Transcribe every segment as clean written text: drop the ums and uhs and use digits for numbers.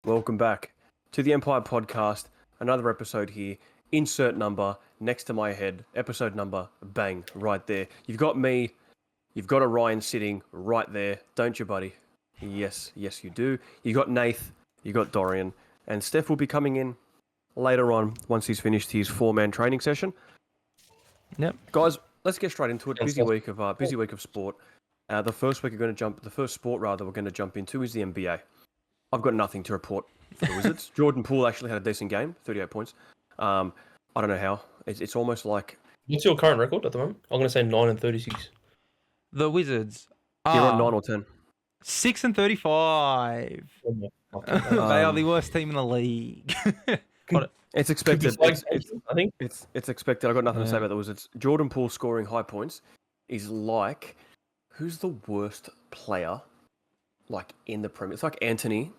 Welcome back to the Empire Podcast. Another episode here. Insert number next to my head. Episode number, bang, right there. You've got me. You've got Orion sitting right there, don't you, buddy? Yes, you do. You got Nath. You got Dorian, and Stef will be coming in later on once he's finished his 4-man training session. Yep, guys, let's get straight into it. Busy week of sport. The first sport we're going to jump into is the NBA. I've got nothing to report for the Wizards. Jordan Poole actually had a decent game, 38 points. I don't know how. It's almost like... What's your current record at the moment? I'm going to say 9-36. the Wizards You're on are 9 or 10. 6-35. They are the worst team in the league. It's expected. I think It's expected. I've got nothing to say about the Wizards. Jordan Poole scoring high points is like... Who's the worst player like in the Premier? It's like Anthony.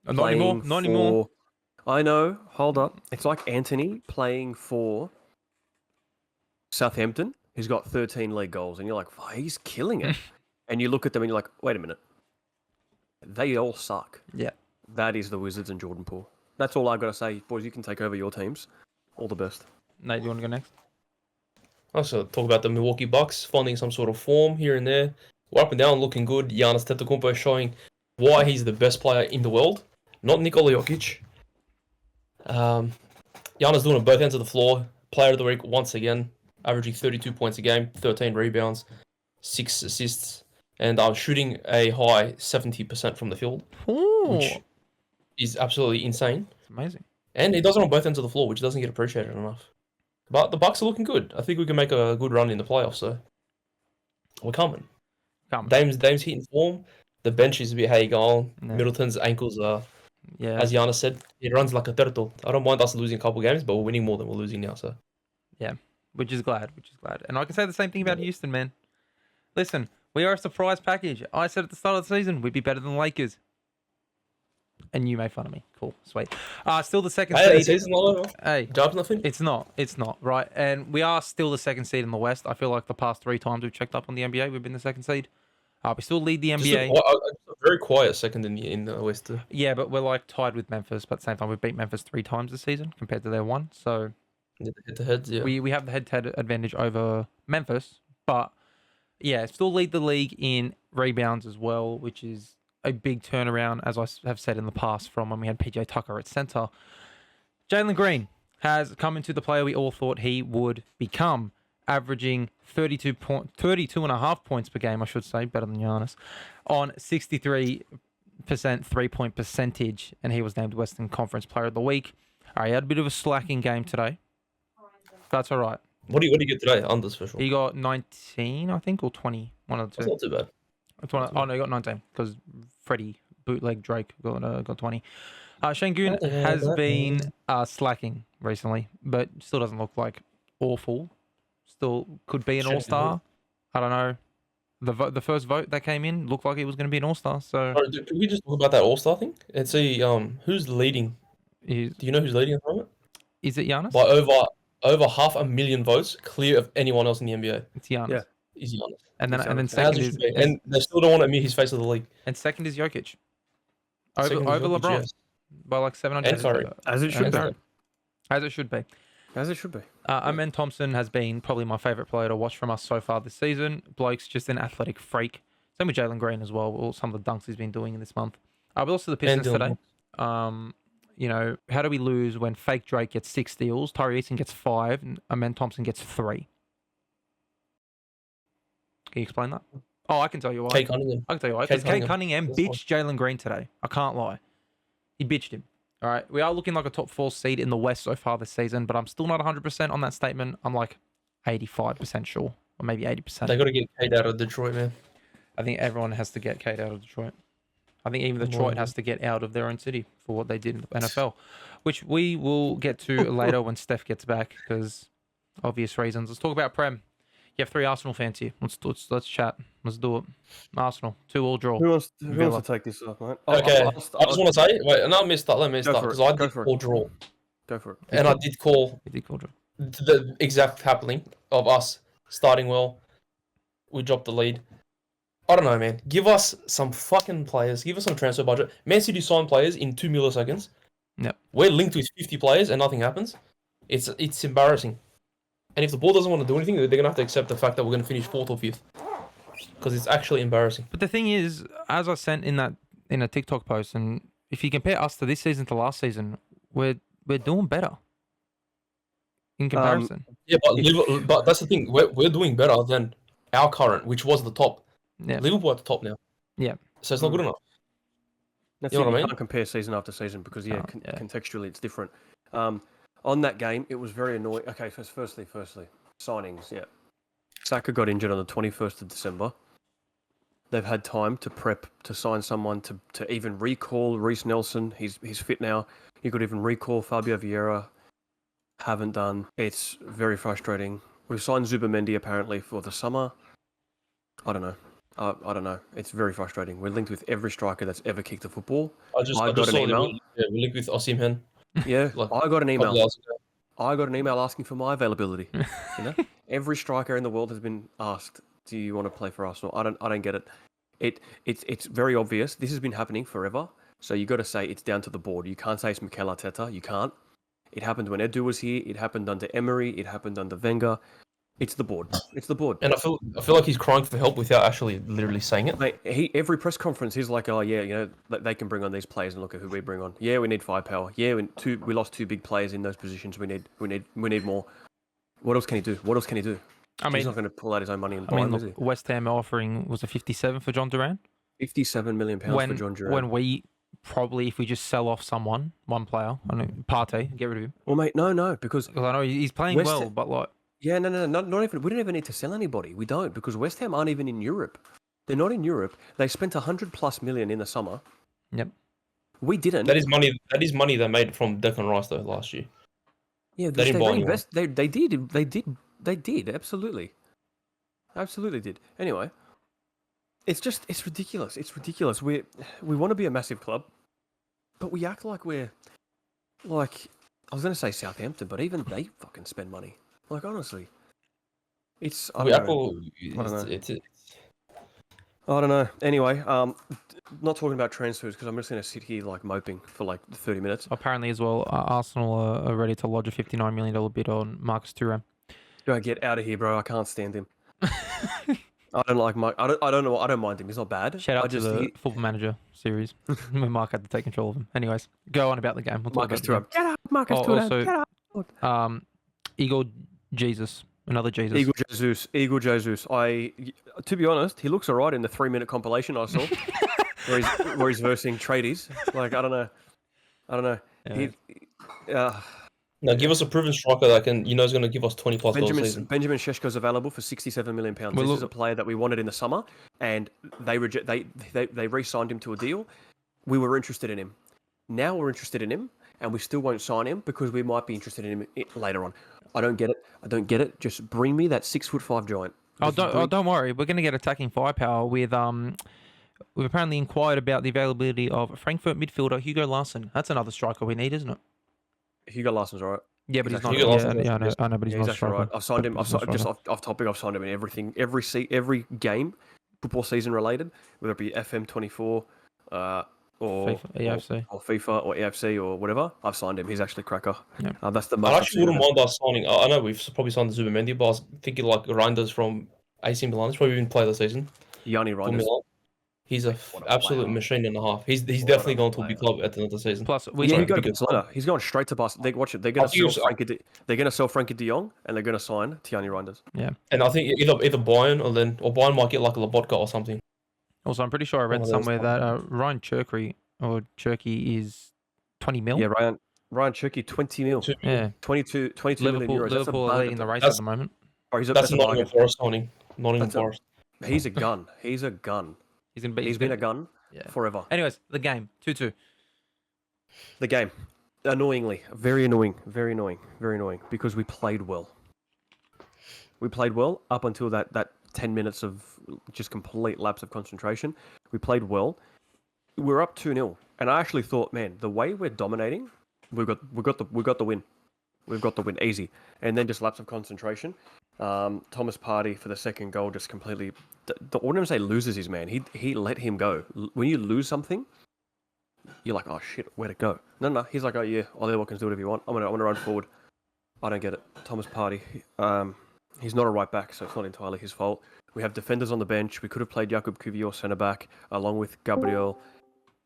Not anymore. I know. Hold up. It's like Anthony playing for Southampton. He's got 13 league goals, and you're like, oh, he's killing it. And you look at them, and you're like, wait a minute. They all suck. Yeah. That is the Wizards and Jordan Poole. That's all I've got to say, boys. You can take over your teams. All the best. Nate, you want to go next? also talk about the Milwaukee Bucks finding some sort of form here and there. We're up and down, looking good. Giannis Antetokounmpo showing why he's the best player in the world, not Nikola Jokic. Giannis doing it both ends of the floor. Player of the week once again, averaging 32 points a game, 13 rebounds, 6 assists, and shooting a high 70% from the field, which is absolutely insane. It's amazing. And he does it on both ends of the floor, which doesn't get appreciated enough. But the Bucks are looking good. I think we can make a good run in the playoffs, so we're coming. Dame's hitting form. The bench is a bit, hey, going. Yeah. Middleton's ankles are, Yeah. as Giannis said, he runs like a turtle. I don't mind us losing a couple games, but we're winning more than we're losing now, so. Which is glad. And I can say the same thing about Houston, man. Listen, we are a surprise package. I said at the start of the season, we'd be better than the Lakers. And you made fun of me. Cool. Sweet. Still the second Hey, the seed. season's not over. Hey, Job's nothing. it's not, right? And we are still the second seed in the West. I feel like the past 3 times we've checked up on the NBA, we've been the second seed. We still lead the NBA. Just a very quiet second in the West. Yeah, but we're like tied with Memphis, but at the same time, we've beat Memphis 3 times this season compared to their 1. So Head-to-heads, yeah. we have the head-to-head advantage over Memphis. But yeah, still lead the league in rebounds as well, which is a big turnaround, as I have said in the past, from when we had PJ Tucker at center. Jalen Green has come into the player we all thought he would become, averaging 32.5 points per game, I should say, better than Giannis, on 63% three-point percentage, and he was named Western Conference Player of the Week. All right, he had a bit of a slacking game today. That's all right. What do you get today? Unders for sure. He got 19, I think, or 20. One of the two. That's not too bad. Oh, no, he got 19 because Freddie, bootleg Drake, got 20. Şengün has been slacking recently, but still doesn't look like awful. Still could be an all-star. I don't know. The first vote that came in looked like it was going to be an all-star. So Can we just talk about that all-star thing and see who's leading? Do you know who's leading at the moment? Is it Giannis? By over 500,000 votes, clear of anyone else in the NBA. It's Giannis. Yeah. Is Giannis. And then As second it is should be. And they still don't want to admit his face of the league. and second is Jokic. Second is Over Jokic, LeBron yes. by like 700. And Curry. As it should And be. Curry. As it should be. As it should be. Amen Thompson has been probably my favourite player to watch from us so far this season. Bloke's just an athletic freak. Same with Jalen Green as well. Some of the dunks he's been doing in this month. But also the Pistons today. You know, how do we lose when fake Drake gets 6 steals, Tyree Eason gets 5, and Amen Thompson gets 3? Can you explain that? Oh, I can tell you why. Kate Cunningham. I can tell you why. Because Kate Cunningham bitched Jalen Green today. I can't lie. He bitched him. All right. We are looking like a top 4 seed in the West so far this season, but I'm still not 100% on that statement. I'm like 85% sure, or maybe 80%. They got to get Kate out of Detroit, man. I think everyone has to get Kate out of Detroit. I think even Detroit has to get out of their own city for what they did in the NFL, which we will get to later when Steph gets back because obvious reasons. Let's talk about Prem. You have 3 Arsenal fans here. Let's chat. Let's do it. Arsenal 2-2 draw. Who wants to take this up, mate? Okay. I just want to say, wait, no, let me start because I did call draw. Go for it. And I did call You did call draw. the exact happening of us starting well. We dropped the lead. I don't know, man. Give us some fucking players. Give us some transfer budget. Man City sign players in 2 milliseconds. Yep. We're linked with 50 players and nothing happens. It's embarrassing. And if the board doesn't want to do anything, they're gonna have to accept the fact that we're gonna finish 4th or 5th. Because it's actually embarrassing. But the thing is, as I sent in a TikTok post, and if you compare us to this season to last season, we're doing better in comparison. Yeah, but that's the thing. We're doing better than our current, which was the top. Yeah. Liverpool at the top now. Yeah. So it's not good enough. That's You know it. what I You mean? can't compare season after season because Yeah. contextually it's different. On that game, it was very annoying. Okay, firstly, signings. Yeah, Saka got injured on the 21st of December. They've had time to prep to sign someone to even recall Reece Nelson. He's fit now. You could even recall Fabio Vieira. Haven't done. It's very frustrating. We've signed Zubamendi apparently for the summer. I don't know. I don't know. It's very frustrating. We're linked with every striker that's ever kicked a football. I just got an saw email. we're linked with Osimhen. Yeah, Like, I got an a couple email. hours ago. I got an email asking for my availability. You know, every striker in the world has been asked, "Do you want to play for Arsenal?" I don't get it. It's very obvious. This has been happening forever. So you got to say it's down to the board. You can't say it's Mikel Arteta. You can't. It happened when Edu was here. It happened under Emery. It happened under Wenger. It's the board. It's the board. And I feel like he's crying for help without actually literally saying it. Mate, every press conference he's like, "Oh yeah, you know they can bring on these players and look at who we bring on. Yeah, we need firepower. Yeah, we lost 2 big players in those positions. We need more. What else can he do? I He's mean, not going to pull out his own money and buy him, is he? look, West Ham offering was a 57 for John Duran. 57 million pounds for John Duran. When we probably, if we just sell off one player, I know Partey, get rid of him. Well, mate, no, because I know he's playing West well, Ham- but like, yeah, no, not even. We don't even need to sell anybody. We don't because West Ham aren't even in Europe. They're not in Europe. They spent 100+ million in the summer. yep. We didn't. That is money. That is money they made from Declan Rice though last year. Yeah, They didn't buy anyone. They did. Absolutely did. Anyway, it's ridiculous. It's ridiculous. We want to be a massive club, but we act like we're like I was going to say Southampton, but even they fucking spend money. Like honestly, it's I don't know. I don't know. Anyway, not talking about transfers because I'm just going to sit here like moping for like 30 minutes. Apparently as well, Arsenal are ready to lodge a $59 million bid on Marcus Thuram. Go get out of here, bro. I can't stand him. I don't like Mike. I don't know. I don't mind him. He's not bad. Shout out to the Football Manager series when Mark had to take control of him. Anyways, go on about the game. We'll talk Marcus about the game. Thuram. Get up, Marcus Thuram. Also, Get up. Igor Jesus, another Jesus. Eagle Jesus. To be honest, he looks alright in the 3-minute compilation I saw, where he's versing tradies. Like I don't know. Yeah. Now give us a proven striker that can, is going to give us 20+ goals a season. Benjamin Šeško's available for 67 million pounds. Well, This is a player that we wanted in the summer, and they re-signed him to a deal. We were interested in him. Now we're interested in him, and we still won't sign him because we might be interested in him later on. I don't get it. Just bring me that 6'5" giant. Don't worry. We're going to get attacking firepower with We've apparently inquired about the availability of Frankfurt midfielder Hugo Larsson. That's another striker we need, isn't it? Hugo Larsson's alright. Yeah, but he's not. Hugo Larsson Yeah, I know, but he's not a actually striker. right. I've signed him. He's not a Just striker. off topic. I've signed him in everything, every game, football season related, whether it be FM24, or FIFA, EFC. or FIFA or EFC or whatever. I've signed him. He's actually cracker. Yeah. That's the I most. I've actually seen wouldn't of mind us signing. I know we've probably signed the Zubamendi, but I was thinking like Reinders from AC Milan. He's probably been player of the season. Yanni for Reinders. Milan. He's a What a absolute player. machine and a half. He's What a definitely going to a big player. club at the end of the season. Plus, we Yeah, Sorry, he got because- Barcelona. He's going straight to Barcelona. Watch it. They're going I think to sell it was- They're going to sell Frankie De Jong, and they're going to sign Tiani Reinders. And I think either Bayern or Bayern might get like a Lobotka or something. also, I'm pretty sure I read One of those somewhere that Ryan Cherky is 20 mil. Yeah, Ryan Cherky, 20 mil, Yeah. 22 million euros. That's a Liverpool are bargain. leading the race at That's- the moment. Oh, That's that's a Nottingham bargain. Forest signing. Nottingham That's a- Forest. He's a gun. He's a gun. He's gonna be. He's been a gun Yeah. forever. Anyways, the game 2-2. The game, annoyingly, very annoying, because we played well. We played well up until that 10 minutes of just complete lapse of concentration. We played well. We're up 2-0, and I actually thought, man, the way we're dominating, we got the win. We've got the win easy, and then just lapse of concentration. Thomas Partey for the second goal just completely. I wouldn't say loses his man. He let him go. When you lose something, you're like, oh shit, where'd it go? No. He's like, oh yeah, Ollie Watkins, do whatever you want. I'm gonna run forward. I don't get it. Thomas Partey. He's not a right back, so it's not entirely his fault. We have defenders on the bench. We could have played Jakub Kivior centre back along with Gabriel.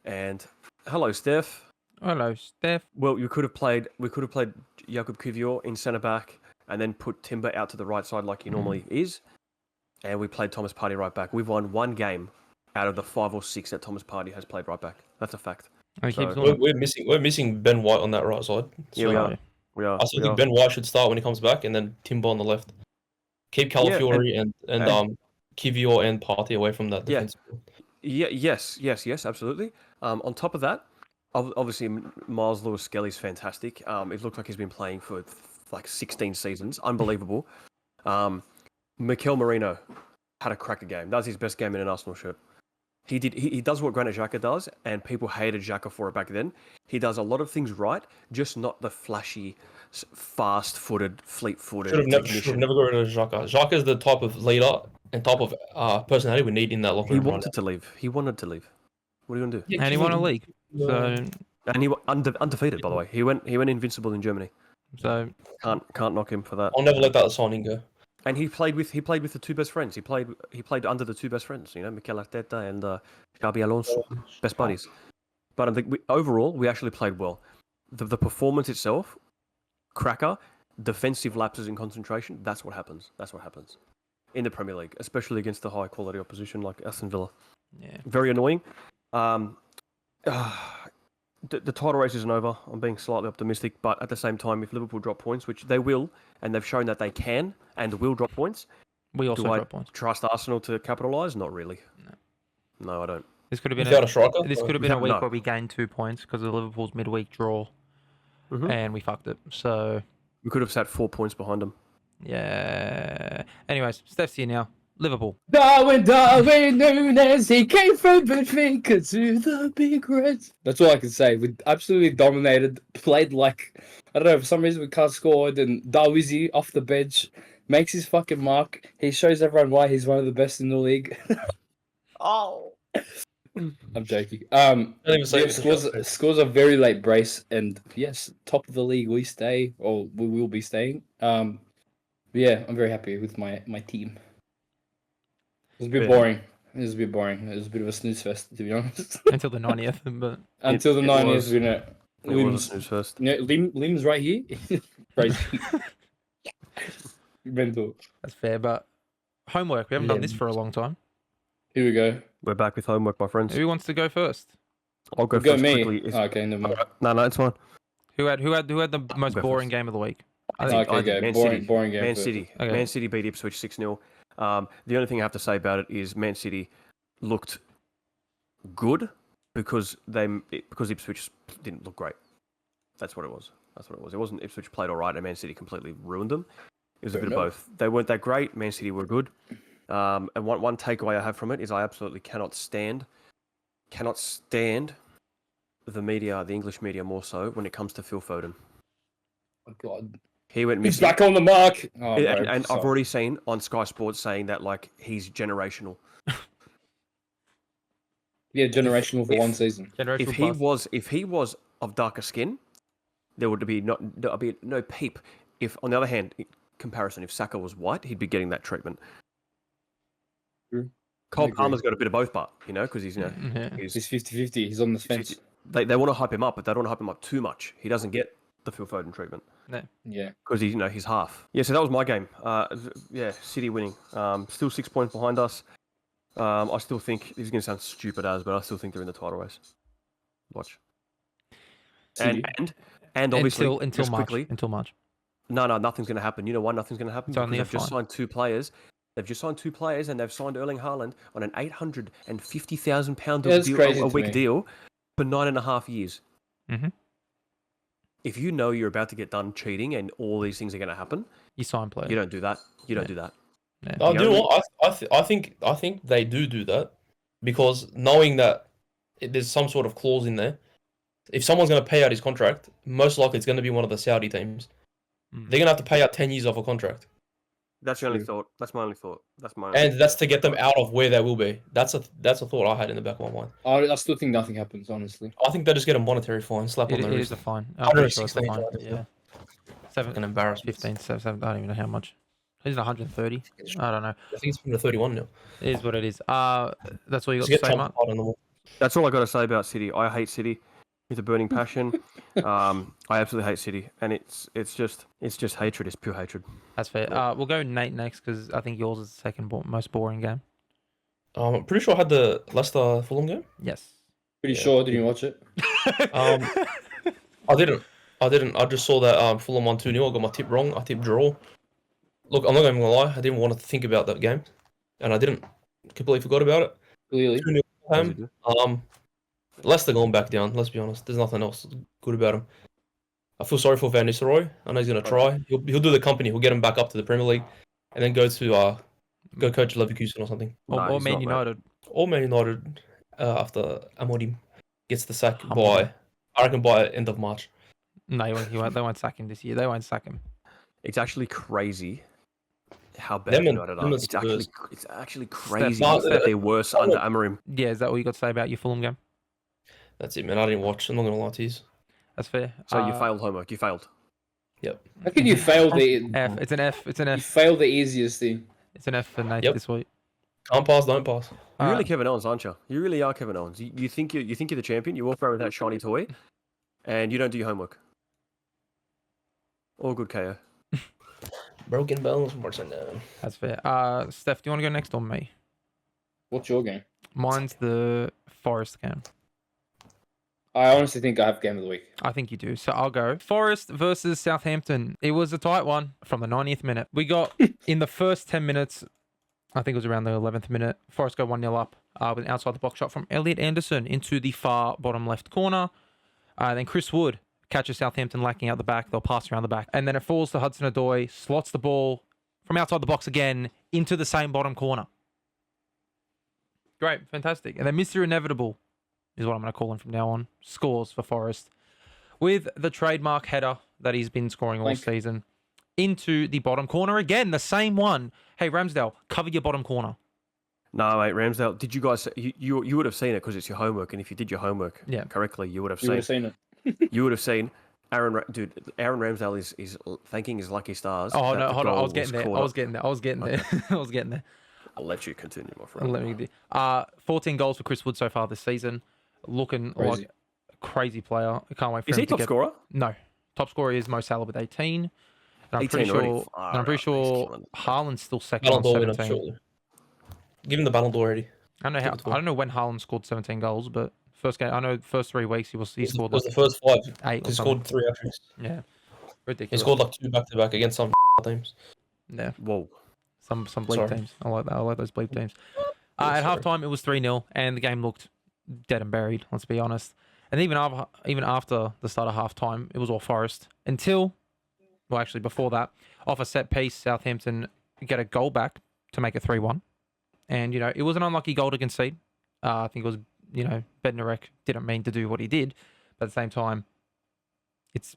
And hello, Steph. Hello, Steph. Well, we could have played Jakub Kivior in centre back and then put Timber out to the right side like he normally is. And we played Thomas Partey right back. We've won one game out of the 5 or 6 that Thomas Partey has played right back. That's a fact. We're missing Ben White on that right side. So Yeah, we are. I still think Ben White should start when he comes back, and then Timber on the left. Keep Calafiori and Kivior and Partey away from that defense. Yeah. Yes, absolutely. On top of that, obviously Miles Lewis Skelly's fantastic. It looks like he's been playing for like 16 seasons. Unbelievable. Mikel Merino had a cracker game. That was his best game in an Arsenal shirt. He does what Granit Xhaka does, and people hated Xhaka for it back then. He does a lot of things right, just not the flashy, fast-footed, fleet-footed. Should have never got rid of Xhaka. Xhaka is the type of leader and type of personality we need in that locker room. He wanted to leave. He wanted to leave. What are you gonna do? Yeah, and he won a league. So and he undefeated, by the way. He went invincible in Germany. So can't knock him for that. I'll never let that signing go. And he played with the two best friends. He played under the two best friends. You know, Mikel Arteta and Xabi Alonso, best buddies. But I think overall we actually played well. The performance itself, cracker, defensive lapses in concentration. That's what happens. In the Premier League, especially against the high quality opposition like Aston Villa. Yeah, very annoying. The title race isn't over. I'm being slightly optimistic, but at the same time, if Liverpool drop points, which they will, and they've shown that they can and will drop points, we also drop points. Trust Arsenal to capitalise? Not really. No, I don't. This could have been a week where we gained 2 points because of Liverpool's midweek draw, and we fucked it. So we could have sat 4 points behind them. Yeah. Anyways, Steph's here now. Liverpool. Darwin Nunes, he came from Benfica to the Big Reds. That's all I can say. We absolutely dominated, played like, I don't know, for some reason we can't score, then Darwizi off the bench makes his fucking mark. He shows everyone why he's one of the best in the league. Oh. I'm joking. Scores a very late brace, and yes, top of the league we stay, or we will be staying. Yeah, I'm very happy with my team. It was a bit boring. It was a bit of a snooze fest, to be honest. Until the 90th, but until the 90th, you know. It was a snooze fest. Yeah, Lim's right here. Crazy. Mental. That's fair, but homework. We haven't done this for a long time. Here we go. We're back with homework, my friends. Who wants to go first? I'll go first me. quickly. Okay, never mind. No, it's fine. Who had the most boring game of the week? I think boring game. Man City. Okay. Man City beat Ipswich 6-0. The only thing I have to say about it is Man City looked good because Ipswich didn't look great. That's what it was. It wasn't Ipswich played all right and Man City completely ruined them. It was a bit of both. They weren't that great. Man City were good. And one takeaway I have from it is I absolutely cannot stand the media, the English media more so, when it comes to Phil Foden. Oh God. He went He's missing. back on the mark. Oh, and I've already seen on Sky Sports saying that like he's generational. Yeah, generational for one season. If he was of darker skin, there would be no peep. If on the other hand, comparison, if Saka was white, he'd be getting that treatment. True. Cole Palmer's got a bit of both, but because he's he's 50-50. He's on the fence. They want to hype him up, but they don't want to hype him up too much. He doesn't get the Phil Foden treatment. No. Yeah. Because he's half. Yeah, so that was my game. City winning. Still 6 points behind us. I still think this is going to sound stupid but I still think they're in the title race. Watch. City. And obviously until March. No, nothing's going to happen. You know why nothing's going to happen? Because they've just signed 2 players. They've just signed 2 players, and they've signed Erling Haaland on an £850,000 a week deal for 9.5 years. Mm-hmm. If you know you're about to get done cheating and all these things are going to happen, you sign players. You don't do that. You don't do that. Yeah. You know what? I think they do that because knowing that there's some sort of clause in there. If someone's going to pay out his contract, most likely it's going to be one of the Saudi teams. They're going to have to pay out 10 years off a contract. That's the only True. thought. That's my only thought. That's my. Only And that's to thought. get them out of where they will be. That's a thought I had in the back of my mind. I still think nothing happens, honestly. I think they just get a monetary fine, slap on It the is wrist. a fine. I'm pretty sure it's a 116 fine. charges, Yeah. 7, Fucking embarrassment. 15, 7, I don't even know how much. Is it 130? I don't know. I think it's been to 31 now. It is what it is. That's all you got Just to get say, Tom Mark? on the wall. That's all I got to say about City. I hate City with a burning passion. I absolutely hate City, and it's just hatred. It's pure hatred. That's fair. We'll go Nate next because I think yours is the second most boring game. I'm pretty sure I had the Leicester Fulham game. Yes. Pretty Yeah. sure. Did you watch it? I didn't. I just saw that Fulham won 2-0. I got my tip wrong. I tipped draw. Look, I'm not even gonna lie. I didn't want to think about that game, and I didn't. Completely forgot about it. Clearly. 2-0 home. Leicester going back down. Let's be honest. There's nothing else good about him. I feel sorry for Van Nistelrooy. I know he's gonna try. He'll do the company. He'll get him back up to the Premier League, and then go coach Leverkusen or something. Or he's Man not, mate. United. Or Man United after Amorim gets the sack by, I reckon, by end of March. No, they won't sack him this year. They won't sack him. It's actually crazy how bad Them and- United them are. and It's actually crazy Steph- that they're worse under Amorim. Yeah, is that all you got to say about your Fulham game? That's it, man. I didn't watch. I'm not gonna lie to you. That's fair. So you failed homework. You failed. How could you fail the? F. It's an F. It's an You F. failed the easiest thing. It's an F for Nate Yep. this week. Can't pass, don't pass. You're really Kevin Owens, aren't you? You really are Kevin Owens. You think you're the champion. You walk around with that shiny toy, and you don't do your homework. All good, KO. Broken bones, Martin. That's fair. Steph, do you want to go next or me? What's your game? Mine's the Forest game. I honestly think I have game of the week. I think you do. So I'll go. Forest versus Southampton. It was a tight one from the 90th minute. We got in the first 10 minutes, I think it was around the 11th minute, Forest go 1-0 up with an outside the box shot from Elliot Anderson into the far bottom left corner. Then Chris Wood catches Southampton lacking out the back. They'll pass around the back. And then it falls to Hudson-Odoi, slots the ball from outside the box again into the same bottom corner. Great. Fantastic. And then Mr. Inevitable is what I'm going to call him from now on. Scores for Forest with the trademark header that he's been scoring all season into the bottom corner again. The same one. Hey, Ramsdale, cover your bottom corner. No, mate, Ramsdale. Did you guys? You would have seen it because it's your homework, and if you did your homework correctly, you would have You would have seen it. You would have seen Aaron Ramsdale is thanking his lucky stars. Oh that no, the hold on. I goal was getting there. I was getting there. I was getting there. I was getting there. I'll let you continue, my friend. Let me do. 14 goals for Chris Wood so far this season. Looking like a crazy player. I can't wait for Is him he to top get... scorer? No. Top scorer is Mo Salah with 18. And I'm 18 pretty already? sure. Far And I'm pretty out, he's sure killing it. Haaland's still second Ballon on d'Or winner, 17. shortly. Give him the Ballon d'Or already. I don't know I don't know when Haaland scored 17 goals, but first game. I know first 3 weeks he It scored was like the first 5. 8. He scored 3 hat-tricks. Yeah. He Ridiculous. scored like 2 back-to-back against some teams. Yeah. Whoa. Some bleep Sorry. teams. I like that. I like those bleep teams. Yeah, At sorry. halftime, it was 3-0, and the game looked dead and buried. Let's be honest. And even after the start of halftime, it was all Forest until, well, actually before that, off a set piece, Southampton get a goal back to make it 3-1. And it was an unlucky goal to concede. I think it was Bednarek didn't mean to do what he did, but at the same time, is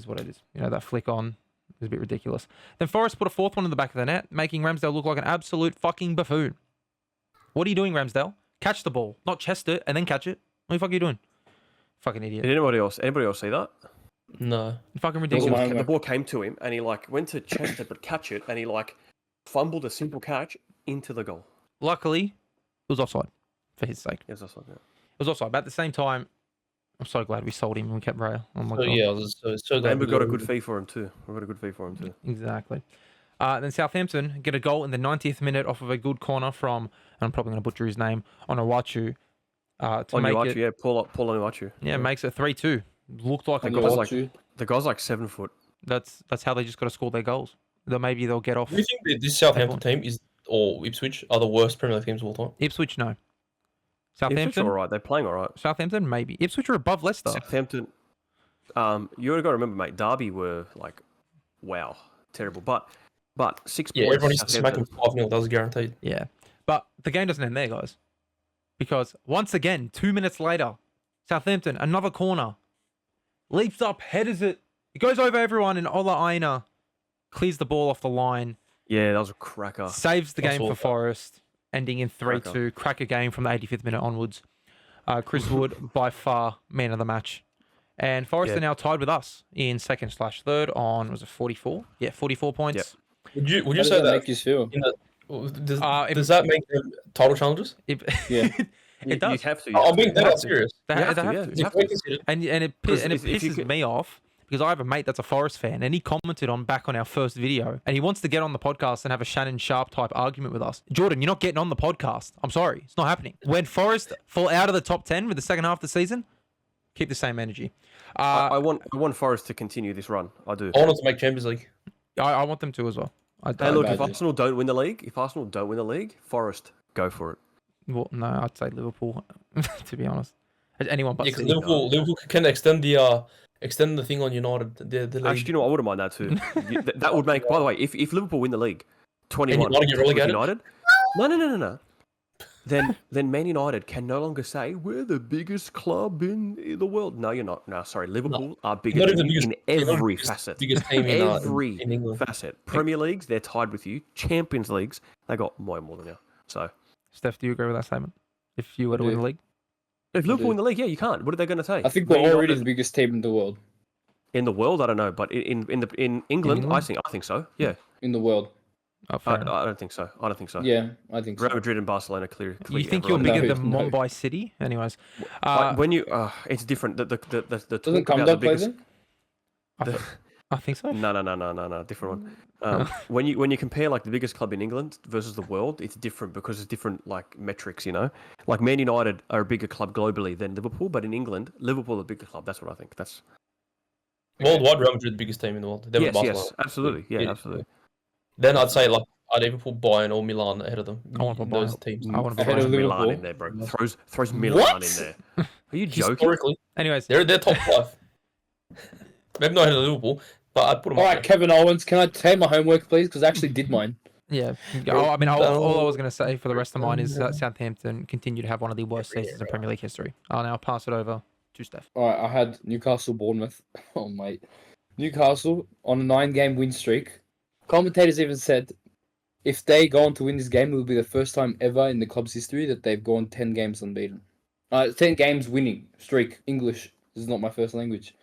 what it is. That flick on is a bit ridiculous. Then Forrest put a fourth one in the back of the net, making Ramsdale look like an absolute fucking buffoon. What are you doing, Ramsdale? Catch the ball, not chest it and then catch it. What the fuck are you doing? Fucking idiot. Did anybody else see that? No. Fucking The ridiculous. ball came to him, and he went to chest it but catch it, and he fumbled a simple catch into the goal. Luckily, it was offside for his sake. Yes, that's right. Yeah. It was offside, but at the same time, I'm so glad we sold him and we kept Raya. Oh my So, god. yeah, I was so glad. And we got a good fee for him too. Exactly. Then Southampton get a goal in the 90th minute off of a good corner from, and I'm probably going to butcher his name, Onuachu. Paul Onuachu. Yeah, makes it 3-2. Looked like a The goal. guy's the guy's like 7 foot. That's how they just got to score their goals. Maybe they'll get off. Do you think that this Southampton team or Ipswich are the worst Premier League teams of all time? Ipswich, no. Ipswich Southampton, are alright. They're playing alright. Southampton, maybe. Ipswich are above Leicester. Southampton. You got to remember, mate. Derby were wow, terrible. But 6 Yeah, points. everyone used to smack them 5-0. That was guaranteed. Yeah. But the game doesn't end there, guys. Because once again, 2 minutes later, Southampton, another corner. Leaps up, headers it. It goes over everyone, and Ola Aina clears the ball off the line, Yeah, that was a cracker. saves the I game saw for that. Forest, ending in 3-2. Cracker game from the 85th minute onwards. Chris Wood, by far, man of the match. And Forest Yeah. are now tied with us in second/third on, was it 44? Yeah, 44 points. Would you How does say that that make you feel? in the does, If- does that make them title challenges? It, Yeah. You it does. have to. I'm being You dead have ass to. serious. They, You ha- have they to, have yeah, to. you have If we to. consider- And it 'Cause if you pisses could- me off because I have a mate that's a Forest fan and he commented on back on our first video and he wants to get on the podcast and have a Shannon Sharp type argument with us. Jordan, you're not getting on the podcast. I'm sorry, it's not happening. When Forest fall out of the top 10 with the second half of the season, keep the same energy. I want Forest to continue this run. I do. I wanted to make Champions League. I want them to as well. Hey, look, if imagine. Arsenal don't win the league, Forest, go for it. Well, no, I'd say Liverpool, to be honest. Anyone but Yeah, because City. Liverpool can extend the thing on United. The league. Actually, you know what? I wouldn't mind that too. That would make. By the way, if Liverpool win the league, 21 United get with relegated? United. No. Then Man United can no longer say we're the biggest club in the world. No, you're not. No, sorry, Liverpool are bigger Not than even you the in biggest- they're not every the biggest- facet. biggest team Every in England. facet. Premier Leagues, they're tied with you. Champions Leagues, they got way more than you. So Steph, do you agree with that statement? If you were to I win do. the league? if Liverpool do. win the league, yeah, you can't. What are they going to say? I think we're Man already United- the biggest team in the world. in the world. I don't know, but in England, England? I think so. Yeah, In the world. Oh, fair enough. I don't think so. I don't think so. Yeah, I think so. Real Madrid and Barcelona clear. You think you're everyone- bigger No, than no. Mumbai City? Anyways. when you it's different. The Doesn't talk about Kamdar the play biggest. then? I think so. No, different one. When you compare like the biggest club in England versus the world, it's different because it's different like metrics. You know, like Man United are a bigger club globally than Liverpool, but in England, Liverpool are a bigger club. That's what I think. That's Worldwide, Real Madrid the biggest team in the world. Then yes, Barcelona. yes, absolutely, yeah, absolutely. Then I'd say like I'd even put Bayern or Milan ahead of them. I want to put those Bayern. teams. I want to Ahead buy of Throws Milan Liverpool. in there, bro. Throws Milan in there. Are you joking? Historically, Anyways, they're top 5. Maybe not ahead of Liverpool, but I'd put them All up right, Kevin Owens, can I take my homework, please? Because I actually did mine. yeah. All I was going to say for the rest of mine is that Southampton continue to have one of the worst seasons in Premier League history. I'll now pass it over to Steph. All right, I had Newcastle, Bournemouth. Oh, mate. Newcastle on a 9-game win streak. Commentators even said if they go on to win this game, it will be the first time ever in the club's history that they've gone 10 games unbeaten. 10 games winning streak. English. This is not my first language.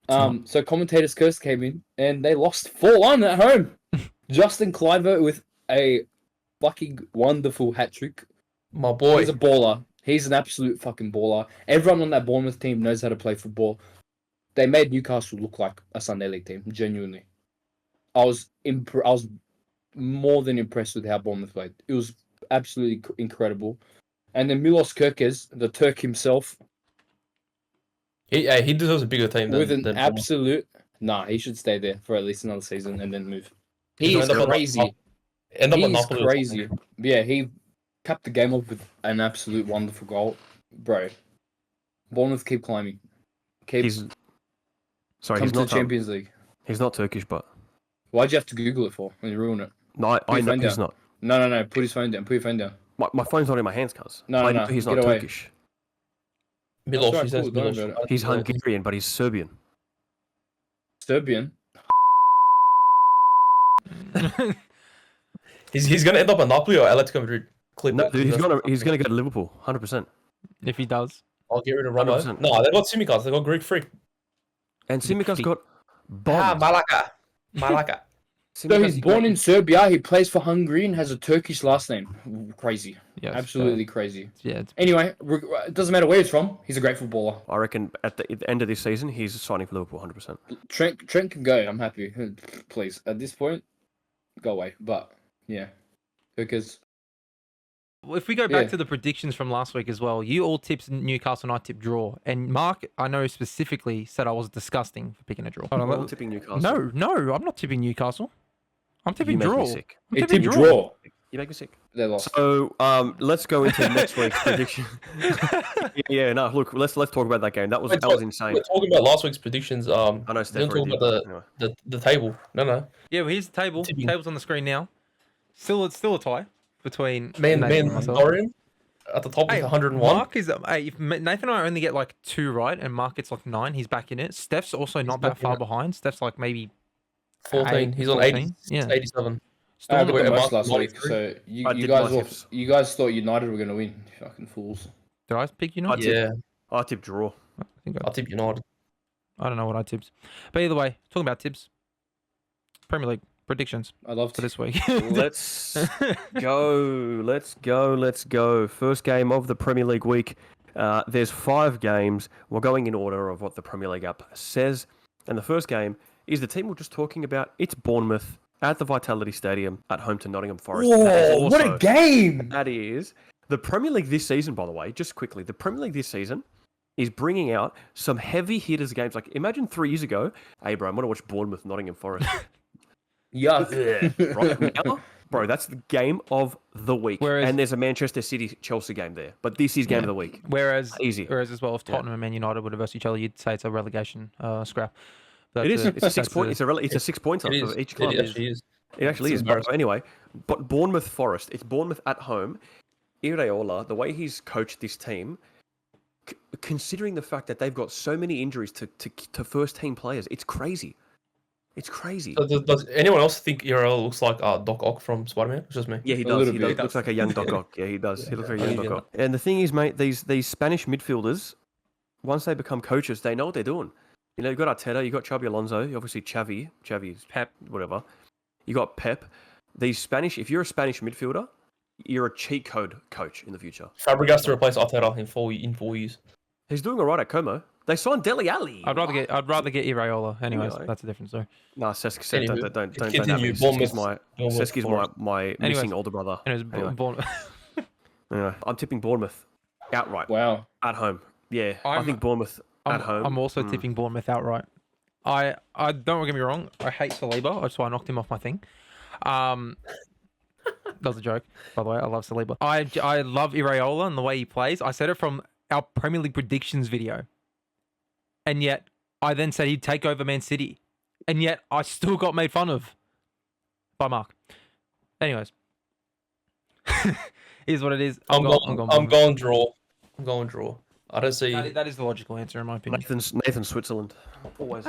So commentators' curse came in and they lost 4-1 at home. Justin Kluivert with a fucking wonderful hat trick. My boy. He's a baller. He's an absolute fucking baller. Everyone on that Bournemouth team knows how to play football. They made Newcastle look like a Sunday League team. Genuinely, I was more than impressed with how Bournemouth played. It was absolutely incredible. And then Milos Kerkez, the Turk himself, He deserves a bigger team with an than absolute. Nah, he should stay there for at least another season and then move. He He'll is end up at crazy. End up at He's Napoli or crazy. Yeah, he capped the game off with an absolute wonderful goal, bro. Bournemouth keep climbing. He's sorry, Come he's to the not Champions League. he's not Turkish, but Why'd you have to Google it for when you ruin it? no, I your know phone he's down. not. No. Put his phone down. Put your phone down. My phone's not in my hands, cuz. No, I no, know he's get not away. Turkish. Milos, That's he says right, cool, don't Milos. worry about He's Yeah. Hungarian, but he's Serbian. Serbian. He's gonna end up at Napoli or Atletico Madrid. Clip No, it. dude, he's gonna go to Liverpool, 100%. If he does. I'll get rid of Ramo. 100%. No, they got Simicas. They got Greek Freak. And Simicas got Ah, bombed. Malaka. So he's born in Serbia. He plays for Hungary and has a Turkish last name. Crazy. Yeah, Absolutely crazy. Yeah. Anyway, it doesn't matter where he's from. He's a great footballer. I reckon at the end of this season, he's signing for Liverpool, 100%. Trent can go. I'm happy. Please, at this point, go away. But yeah, because Well, if we go back Yeah. to the predictions from last week as well, you all tipped Newcastle and I tipped draw. And Mark, I know specifically said I was disgusting for picking a draw. Hold on, We're all let- tipping Newcastle. No, I'm not tipping Newcastle. I'm you tipping make draw. me sick. I'm he tipping tipped draw. draw. You make me sick. They lost. So let's go into next week's prediction. Yeah, no, look, let's talk about that game. That was insane. We're talking about last week's predictions. I know Steph Didn't talk already about did, but anyway. the table. No. Yeah, well, here's the table. Tipping. Table's on the screen now. Still a tie between Man, Nathan and myself. Dorian at the top Hey, with 101. Mark is if Nathan and I only get like 2 right, and Mark gets like 9, he's back in it. Steph's also not that back in far it. behind. Steph's like maybe 14. He's on 14, 80, yeah. 87. I Still got Wait, the am I most last week, 93? so I you did guys my were, tips. you guys thought United were gonna win. You fucking fools. Did I pick United? Yeah, I tipped draw. I think I'll tip United. I don't know what I tipped. But either way, talking about tips. Premier League predictions I love for this week. Let's go. Let's go. Let's go. First game of the Premier League week. There's 5 games. We're going in order of what the Premier League app says. And the first game is the team we're just talking about. It's Bournemouth at the Vitality Stadium at home to Nottingham Forest. Whoa, what a game! That is the Premier League this season, by the way, just quickly. The Premier League this season is bringing out some heavy hitters games. Like, imagine 3 years ago, hey, bro, I'm going to watch Bournemouth, Nottingham Forest. Yuck. Right now, bro, that's the game of the week. Whereas- and there's a Manchester City-Chelsea game there. But this is game of the week. Whereas Easy. Whereas as well, if Tottenham and Man United were to verse each other, you'd say it's a relegation scrap. It is. It's a 6 point. It's a 6-pointer It is. for each club. It actually is. It actually It's is. But anyway, but Bournemouth Forest. It's Bournemouth at home. Iraola, the way he's coached this team, considering the fact that they've got so many injuries to first team players, it's crazy. It's crazy. Does anyone else think Iraola looks like Doc Ock from Spider-Man? It's just me. Yeah, he A does. little He bit. does. Looks like a young Doc Ock. Yeah, he does. He looks like a young Yeah. Doc Ock. And the thing is, mate, these Spanish midfielders, once they become coaches, they know what they're doing. You know, you got Arteta, you got Xabi Alonso, you obviously Xavi's Pep. whatever. You got Pep. These Spanish, if you're a Spanish midfielder, you're a cheat code coach in the future. Fabregas to replace Arteta in 4 years. He's doing all right at Como. They signed Dele Alli. I'd rather get Iraola. Anyways, Anyway. that's a different story. No, Seski's Anywho, don't have continue. me. Bournemouth Seski's Forest. my Anyways. missing older brother. Anyways, Anyway. Anyway, I'm tipping Bournemouth outright Wow. at home. Yeah, I I'm- think Bournemouth at home. I'm also tipping Bournemouth outright. I don't get me wrong. I hate Saliba. That's why I knocked him off my thing. That was a joke, by the way. I love Saliba. I love Iraola and the way he plays. I said it from our Premier League predictions video, and yet I then said he'd take over Man City, and yet I still got made fun of by Mark. Anyways, here's what it is. I'm going draw. I'm going draw. I don't see. That is the logical answer in my opinion. Nathan Switzerland. Always.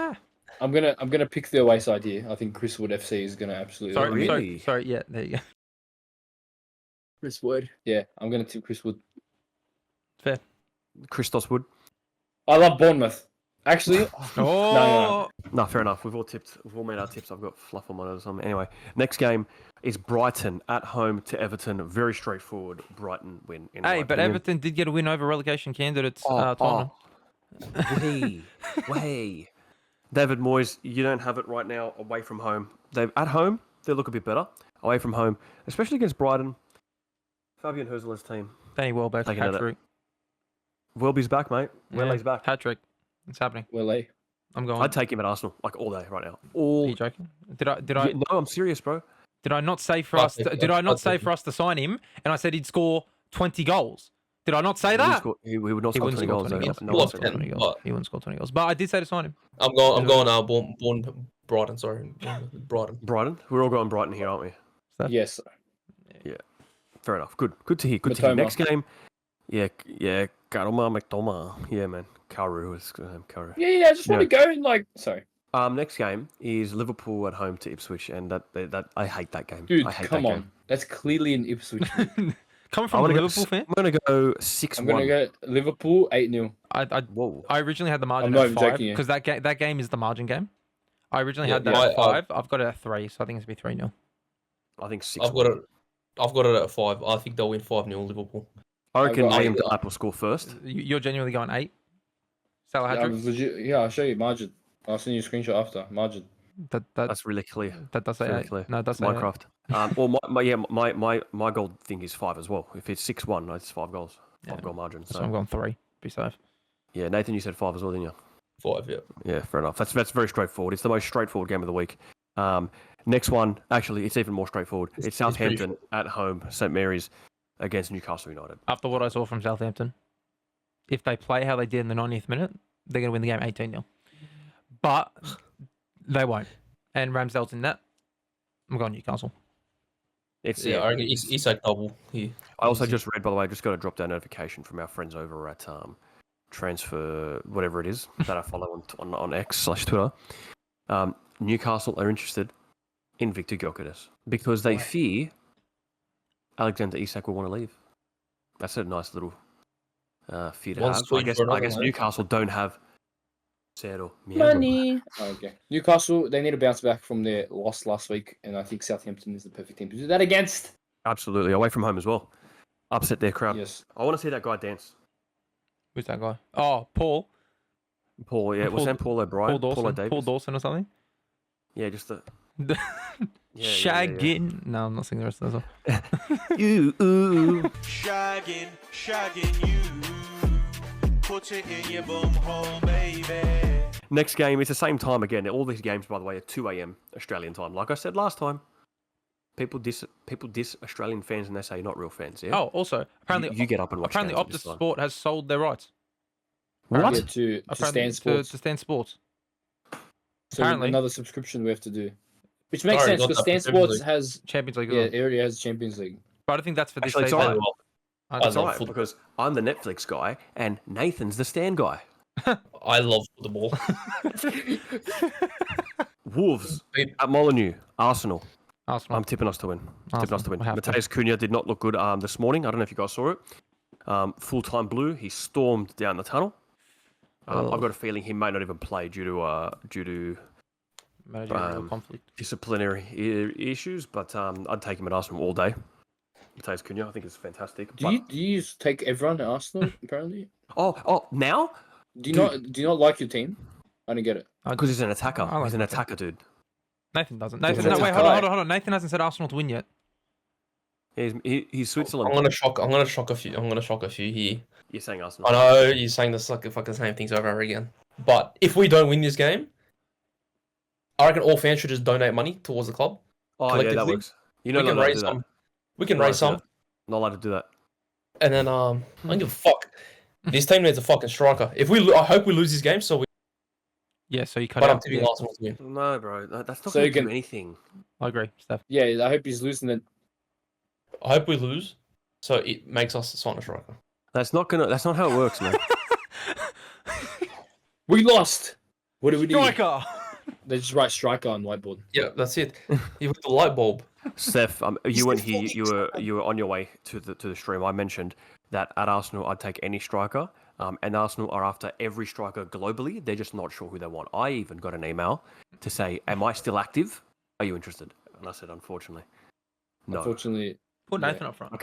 I'm gonna pick the away side here. I think Chriswood FC is gonna absolutely. Sorry, win. really? sorry. Yeah, there you go. Chriswood. Yeah, I'm gonna tip Chriswood. Fair. Christos Wood. I love Bournemouth. Actually, Oh, No, fair enough. We've all made our tips. I've got fluff on my nose or something. Anyway, next game is Brighton at home to Everton. Very straightforward. Brighton win. In hey, my but opinion. Everton did get a win over relegation candidates Tottenham. Way. David Moyes, you don't have it right now away from home. At home, they look a bit better. Away from home, especially against Brighton. Fabian Hurzel's team. Danny Welbeck, Taking it hat trick. Welby's back, mate. Welby's back. Hat trick. It's happening. well, I'm going. I'd take him at Arsenal like all day right now. Are All. you joking? Did I Yeah, no, I'm serious, bro. did I not say for I'll us? take it. Did I I'll not say take for us to sign him? And I said he'd score 20 goals. Did I not say He that? would not He score wouldn't 20 score goals. 20 though. goals. No He one wouldn't said score that. 20 goals. but- He wouldn't score 20 goals. But I did say to sign him. I'm going Brighton. Sorry, Brighton. Brighton. We're all going Brighton here, aren't we? yes. Fair enough. Good to hear. Good to hear. Matoma. Next game. Yeah. Karuma McDoma. Yeah, man. Karu is Karu. Yeah. I just want to go and sorry, Next game is Liverpool at home to Ipswich, and that I hate that game. dude. I hate Come that on, Game. that's clearly an Ipswich. Coming from a Liverpool fan, I'm gonna go 6-1. I'm gonna go Liverpool 8-0. Whoa. I originally had the margin I'm not at even 5 joking, yeah. because that game is the margin game. I originally had that Yeah, at 5. I've got it at 3, so I think it's gonna be 3-0. I think 6. I've got it at 5. I think they'll win 5-0 Liverpool. I reckon I've got Liam eight. Delap will score first. You're genuinely going 8. Salah Yeah, hat I was legit, I'll show you margin. I'll send you a screenshot after margin. That's really clear. That does say Really 8. clear. No, it does say 8. Minecraft. Well, my goal thing is 5 as well. If it's 6-1, it's 5 goals. 5 goal margin. So So I'm going 3. Be safe. yeah, Nathan, you said 5 as well, didn't you? 5, yeah. Yeah, fair enough. That's very straightforward. It's the most straightforward game of the week. Next one, actually, it's even more straightforward. It's It's pretty Southampton at home, St Mary's against Newcastle United. After what I saw from Southampton, if they play how they did in the 90th minute, they're going to win the game 18-0. But they won't. And Ramsdale's in that. I'm going Newcastle. It's I reckon he's like double here. I also just read, by the way, I just got a drop down notification from our friends over at Transfer, whatever it is that I follow on X/Twitter. Newcastle are interested in Victor Gyökeres because they fear Alexander Isak will want to leave. That's a nice little fear to One have. sweet for I another, guess mate. Newcastle don't have zero Money. Okay. Newcastle, they need to bounce back from their loss last week, and I think Southampton is the perfect team to do that against. Absolutely, away from home as well. Upset their crowd. Yes. I want to see that guy dance. Who's that guy? Oh, Paul. Paul, yeah, was that Paul O'Brien? Paul Dawson. Davis? Paul Dawson or something. Yeah, just the Shagging. No, I'm not singing the rest of the song. you. Shagging you. Put it in your bum hole, baby. Next game, it's the same time again. All these games, by the way, are 2 a.m. Australian time. Like I said last time, people diss Australian fans and they say you're not real fans. Yeah. Oh, also, apparently, you get up and watch. Apparently, games at Optus this time. Sport has sold their rights. What? Yeah, to Apparently, Stan Sports. To Stan Sports. So apparently. another subscription we have to do. Which makes Sorry, sense not because that Stan Champions Sports League. has Champions League. yeah, as well. it already has Champions League. But I don't think that's for this Actually, it's season. alright. I It's don't know. alright because I'm the Netflix guy and Nathan's the Stan guy. I love football. Wolves at Molineux, Arsenal. Arsenal. I'm tipping us to win. Tipping us to win. We'll have to. Mateus Cunha did not look good this morning. I don't know if you guys saw it. Full-time blue. He stormed down the tunnel. I've got a feeling he may not even play due to Managerial conflict. disciplinary issues. But I'd take him at Arsenal all day. Mateus Cunha, I think it's fantastic. Do you take everyone at Arsenal apparently? Oh, now? Do you not like your team? I don't get it. Because he's an attacker. I like He's an Nathan. attacker, dude. Nathan doesn't. He's Nathan, an wait, attacker. hold on. Nathan hasn't said Arsenal to win yet. He's Switzerland. I'm gonna shock a few. I'm gonna shock a few here. You're saying Arsenal. I know you're saying this like the fucking same things over and over again. But if we don't win this game, I reckon all fans should just donate money towards the club. Oh, yeah, that collectively, works. You know, we can not allowed to raise do that. some. We can Not allowed raise to do some, that. Not allowed to do that. and then I don't give a fuck. This team needs a fucking striker. If we, I hope we lose this game. So we. Yeah, so you cut But I'm out. tipping Yeah, Arsenal to win. No, bro. That's not So going you to do can- anything. I agree, Steph. Yeah, I hope he's losing it. I hope we lose, so it makes us sign a striker. That's not how it works, man. We lost. What do we do? Striker. They just write striker on whiteboard. Yeah, that's it. You with the light bulb. Steph, you weren't here. You were on your way to the stream. I mentioned that at Arsenal, I'd take any striker. And Arsenal are after every striker globally. They're just not sure who they want. I even got an email to say, "Am I still active? Are you interested?" And I said, "Unfortunately, no. Unfortunately, Put Nathan up front.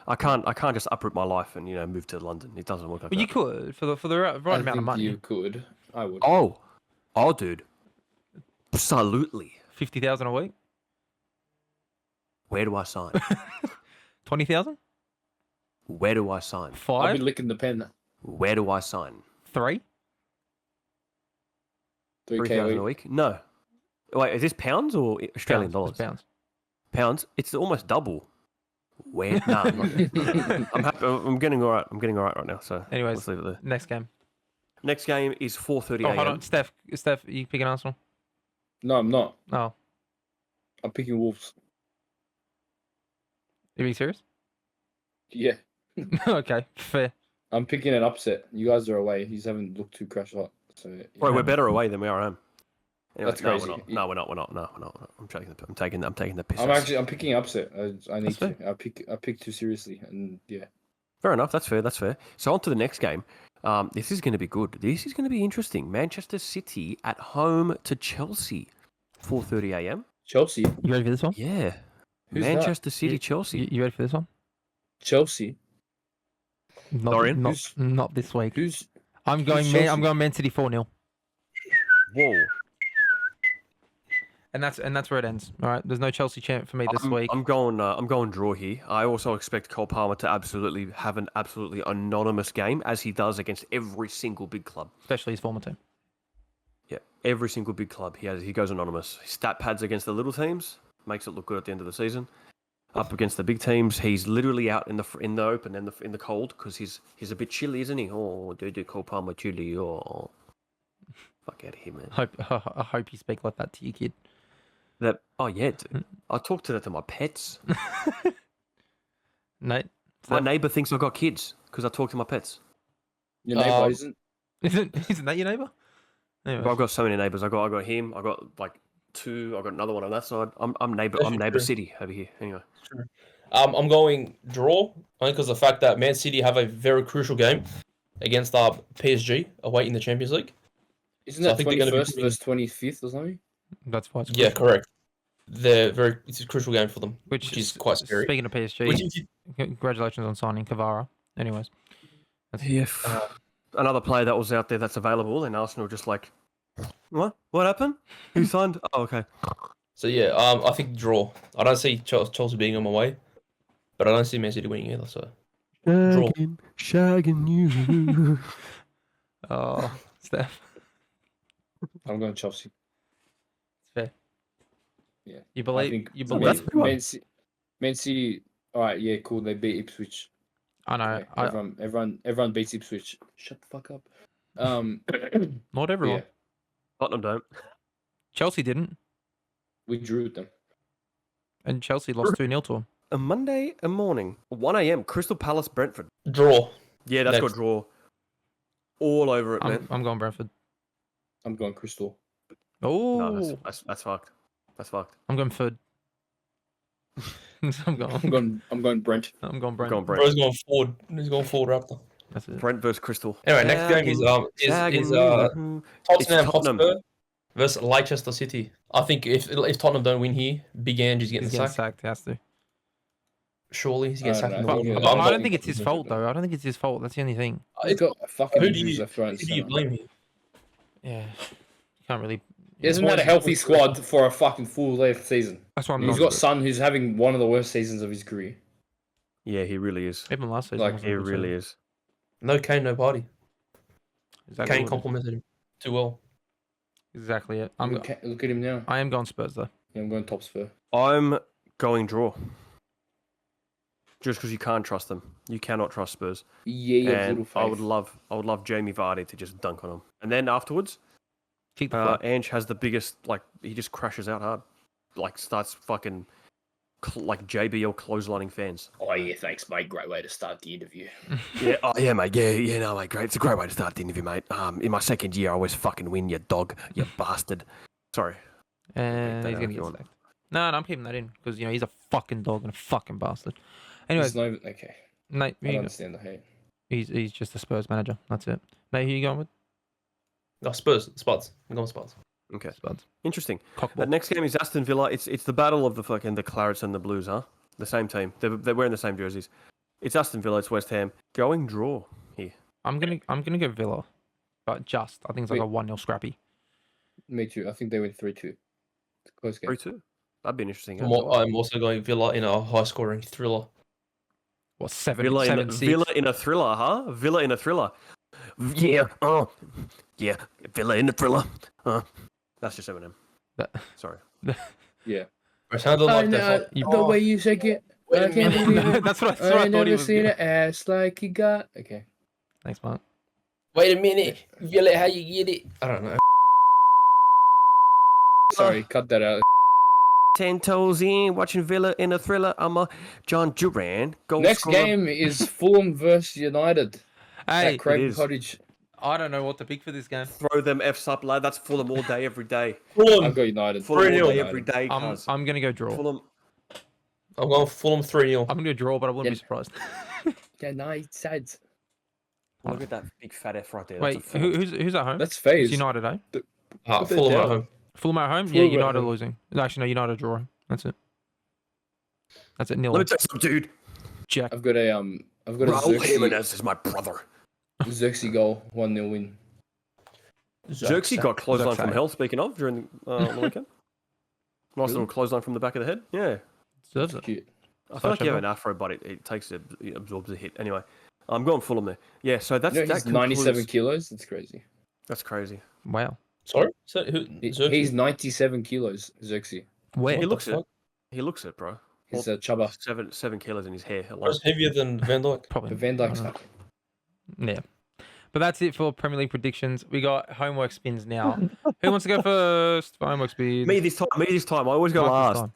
I can't just uproot my life and move to London. It doesn't work like But that." you could for the right I amount of think money. you could. I would. Oh, dude, absolutely. 50,000 a week. Where do I sign? 20,000. Where do I sign? I'll be 5. licking the pen. Where do I sign? 3. 3K 3,000 a a week. week? No. Wait, is this pounds or Australian dollars? Pounds. Pounds? It's almost double. Where? Nah, I'm not. I'm happy. I'm getting all right. I'm getting all right now. So, Anyways, let's leave it there. next game. Next game is 4:30 Oh, a.m. hold on, Steph, are you picking Arsenal? No, I'm not. Oh, I'm picking Wolves. are you being serious? Yeah. Okay, fair. I'm picking an upset. You guys are away. You haven't looked too crash hot. So Bro, we're better away than we are at home. Anyway, That's no, crazy. we're not. No, we're not. We're not. No, we're not. I'm taking the piss. I'm picking upset. I need That's to. I pick too seriously, and yeah. Fair enough. That's fair. That's fair. So on to the next game. This is going to be good. This is going to be interesting. Manchester City at home to Chelsea. 4:30 a.m. Chelsea. You ready for this one? Yeah. Who's that? Manchester City, Chelsea. You ready for this one? Chelsea. Not, Dorian? not this week. Who's? I'm going Chelsea? I'm going Man City 4-0. Whoa. And that's where it ends. All right. There's no Chelsea champ for me this week. I'm going draw here. I also expect Cole Palmer to absolutely have an absolutely anonymous game, as he does against every single big club. Especially his former team. Yeah, every single big club he goes anonymous. Stat pads against the little teams makes it look good at the end of the season. Up against the big teams, he's literally out in the open and in the cold because he's a bit chilly, isn't he? Oh, dude, Cole Palmer chilly. Oh, fuck out of here, man. I hope you speak like that to your kid. Oh yeah, dude. I talk to that to my pets. Nate, My neighbour thinks I've got kids because I talk to my pets. Your neighbour isn't. isn't that your neighbour? Anyway. But I've got so many neighbours. I got him. I got like 2. I've got another one on that side. I'm neighbor True. city over here. Anyway. I'm going draw only because the fact that Man City have a very crucial game against PSG away in the Champions League. Isn't So I that think they're gonna be 21st versus 25th or something? That's why it's Yeah, crucial. correct. It's a crucial game for them, which is quite scary. Speaking of PSG, congratulations on signing Kvara. Anyways, Another player that was out there that's available, and Arsenal just like, what? What happened? Who signed? Oh, okay. So yeah, I think draw. I don't see Chelsea being on my way, but I don't see Man City winning either. So draw. Shagging you. oh, Steph, I'm going Chelsea. fair. Yeah. You believe? You believe? That's a good one. Man City. All right, yeah, cool. They beat Ipswich. I know. Yeah, everyone beats Ipswich. Shut the fuck up. Not everyone. Yeah, Tottenham don't. Chelsea didn't, we drew with them. and Chelsea lost 2-0 to them. A Monday morning, 1 a.m. Crystal Palace Brentford. Draw. Yeah, that's got Next. draw. All over it, man. I'm going Brentford. I'm going Crystal. Oh, No, that's fucked. That's fucked. I'm going Ford. I'm I'm going Brent. I'm going Brent. Go on, Brent. Bro's going forward. He's going forward Raptor. That's it. Brent versus Crystal. Anyway, next game is Tottenham Tottenham. Hotspur versus Leicester City. I think if Tottenham don't win here, Big Ange's getting He's getting sacked. sacked. He has to. Surely he's getting I sacked. don't in know. the Yeah, But I'm I not- don't think it's his fault though. I don't think it's his fault. That's the only thing. He's got fucking Who do injuries you, left, right, and who do you center. blame here? Yeah, you can't really. He hasn't had a healthy squad for a fucking full length season. That's why I'm He's not. got Son, who's having one of the worst seasons of his career. Yeah, he really is. Even last season. Like, wasn't He a good really season. is. No Kane, no party. Exactly Kane what it is. complimented him too well. Exactly it. Look at him now. I am going Spurs though. Yeah, I'm going top Spur. I'm going draw. Just because you can't trust them. You cannot trust Spurs. Yeah, And little I would faith. love Jamie Vardy to just dunk on him. And then afterwards, Kick the flag. Ange has the biggest, like, he just crashes out hard. Like, starts fucking, like, JBL clotheslining fans. Oh yeah, thanks, mate. Great way to start the interview. Yeah, oh, yeah, mate. Yeah, no, mate. Great. It's a great way to start the interview, mate. In my second year, I always fucking win, you dog. You bastard. Sorry. And that he's out gonna if get you want. sacked. No, I'm keeping that in because he's a fucking dog and a fucking bastard. Anyways, Okay. Nate, I don't understand the hate. he's just a Spurs manager. That's it. Nate, who you going with? No, Spurs. I'm going Spurs. Okay. Spurs. Interesting. Cockball. The next game is Aston Villa. It's the battle of the Clarets and the Blues, huh? The same team. They're wearing the same jerseys. It's Aston Villa. It's West Ham. Going draw here. I'm gonna go Villa, but just I think it's like a 1-0 scrappy. Me too. I think they went 3-2. It's a close game. 3-2. That'd be an interesting game. I'm also going Villa in a high-scoring thriller. What seven? Villa in 7-6? Villa in a thriller, huh? Villa in a thriller. Yeah. Yeah. Villa in a thriller. That's just Eminem. That- Sorry. Yeah. It sounded like that. the way you shake it, Wait a I can't minute. believe No, it. that's what I I thought ain't he never was. seen Gonna... an ass like you got. Okay. Thanks, Mark. Wait a minute, Villa, how you get it? I don't know. Sorry, cut that out. 10 toes in, watching Villa in a thriller. I'm a John Duran. Goal Next scorer. game is Fulham versus United Hey, at Craig is. Cottage. I don't know what to pick for this game. Throw them F's up, lad. That's Fulham all day, every day. I've got United. Fulham all 3-0 day, every day. I'm gonna go draw. Fulham. I'm going Fulham 3-0. I'm gonna go draw, but I wouldn't be surprised. United. Look at that big fat F right there. Wait, That's a Fulham. who's at home? That's It's phase. United, eh? Put that Fulham at down. home. Fulham at home? Fulham Yeah, at United home. losing. Actually, no, United drawing. That's it. That's it. Nil. Let me tell you something, dude. Jack. I've got a Raul Jimenez is my brother. Xerxes goal, 1-0 win. Xerxes got clothesline Zach from Say. hell, speaking of, during the weekend. Nice little clothesline from the back of the head. Yeah. Deserves it. Cute. I feel like you have Sheffield. an afro, but it takes it absorbs a hit. Anyway, I'm going Fulham there. Yeah, so that's You know, that he's 97 concludes- kilos. That's crazy. That's crazy. Wow. Sorry? So, who, He's 97 kilos, Xerxes. Where? He looks it. fuck? He looks it, bro. He's a chubba. 7 kilos in his hair. alone. Bro's heavier than Van Dijk. Probably. But Van Dijk's I don't fat. know. Yeah. But that's it for Premier League predictions. We got homework spins now. Who wants to go first for homework spins? Me this time. I always go Mark this last. time.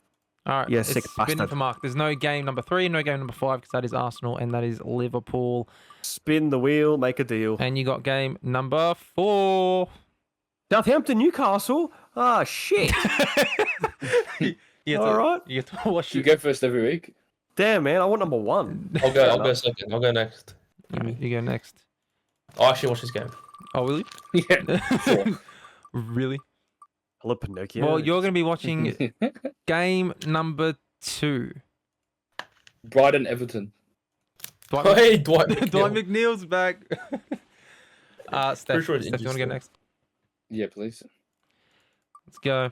All right. Yeah, it's sick spinning bastard. for Mark. There's no game number 3, no game number 5 because that is Arsenal and that is Liverpool. Spin the wheel, make a deal. And you got game number 4. Southampton, Newcastle. Ah, shit. All right. You get to watch You it. go first every week. Damn, man. I want number one. I'll go second. I'll go next. Alright, you go next. I'll actually watch this game. Oh, really? Yeah, sure. Really? Hello, Pinocchio. Well, you're going to be watching game number 2. Brighton, Everton. Dwight, Hey, Dwight Dwight McNeil. McNeil's back. Steph, Pretty sure it's Steph, you want to go interesting. next? Yeah, please. Let's go.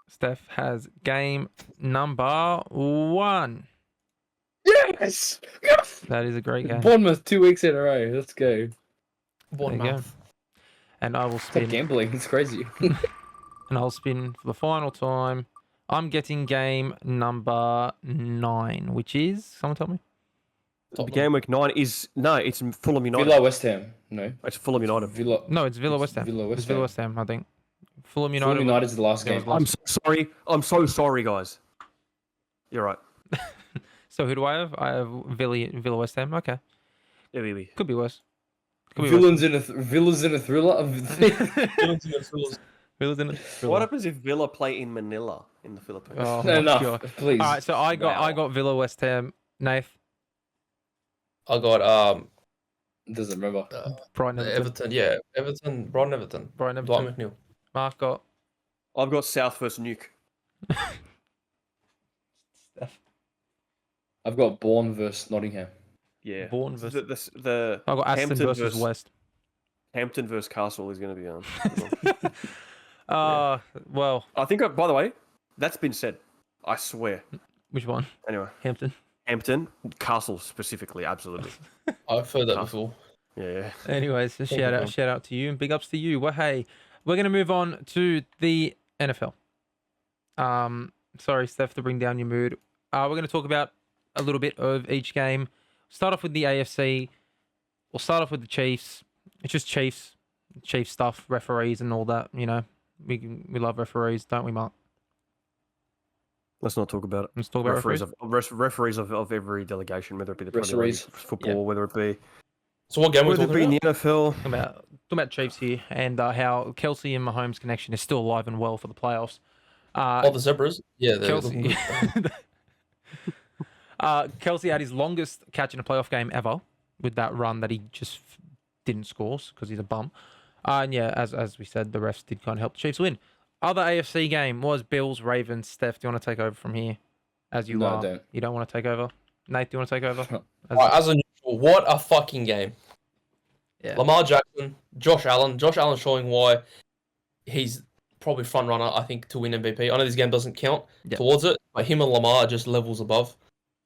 Steph has game number 1. Yes! That is a great game. Bournemouth 2 weeks in a row. Let's go. There you go. Bournemouth. And I will It's like spin. gambling. It's crazy. And I'll spin for the final time. I'm getting game number 9, which is, someone tell me? Game week 9 is... No, it's Fulham United. Villa, West Ham. No. It's Fulham United. Villa. No, it's Villa West Ham. Villa, West It's Villa Ham. West Ham, I think. Fulham United. Fulham United's the last Yeah, it game. was I'm so sorry. I'm so sorry, guys. You're right. So who do I have? I have Villa West Ham. Okay. Yeah, we. Could be worse. Could be worse. Villa's in a thriller. Villa's in it. What happens if Villa play in Manila in the Philippines? Oh, my Enough, God. please. All right, so I Wow. got Villa West Ham. Nath, I got Doesn't remember. Brighton Everton. Everton. Yeah, Everton. Brighton Everton. Brighton Dwight Everton. McNeil. Mark got I've got South versus Nuke. Steph. I've got Bourne versus Nottingham. Yeah. Bourne versus. The I got Aston Hampton versus West. Hampton versus Castle is going to be on. Well, I think, by the way, that's been said. I swear. which one? Anyway, Hampton. Hampton, Castle specifically, absolutely. I've heard that before. Yeah. Anyways, a shout out to you and big ups to you. Well, hey, we're gonna move on to the NFL. Sorry, Steph, to bring down your mood. We're gonna talk about a little bit of each game. Start off with the AFC. We'll start off with the Chiefs. It's just Chiefs stuff, referees and all that. You know, we love referees, don't we, Mark? Let's not talk about it. Let's talk about Referees of every delegation, whether it be the Premier League, Referees. football, whether it be So what game are we whether it talking be in about? the NFL. Talking about Chiefs here and how Kelsey and Mahomes' connection is still alive and well for the playoffs. Oh, the Zebras. Yeah, they're looking Kelsey. good. Kelsey had his longest catch in a playoff game ever with that run that he just didn't score because he's a bum. And yeah, as we said, the refs did kind of help the Chiefs win. Other AFC game was Bills Ravens. Steph, do you want to take over from here? As you No, I are, don't. you don't want to take over. Nate, do you want to take over? As a neutral, what a fucking game. Yeah. Lamar Jackson, Josh Allen. Josh Allen showing why he's probably front runner, I think, to win MVP. I know this game doesn't count Yep. towards it, but him and Lamar are just levels above.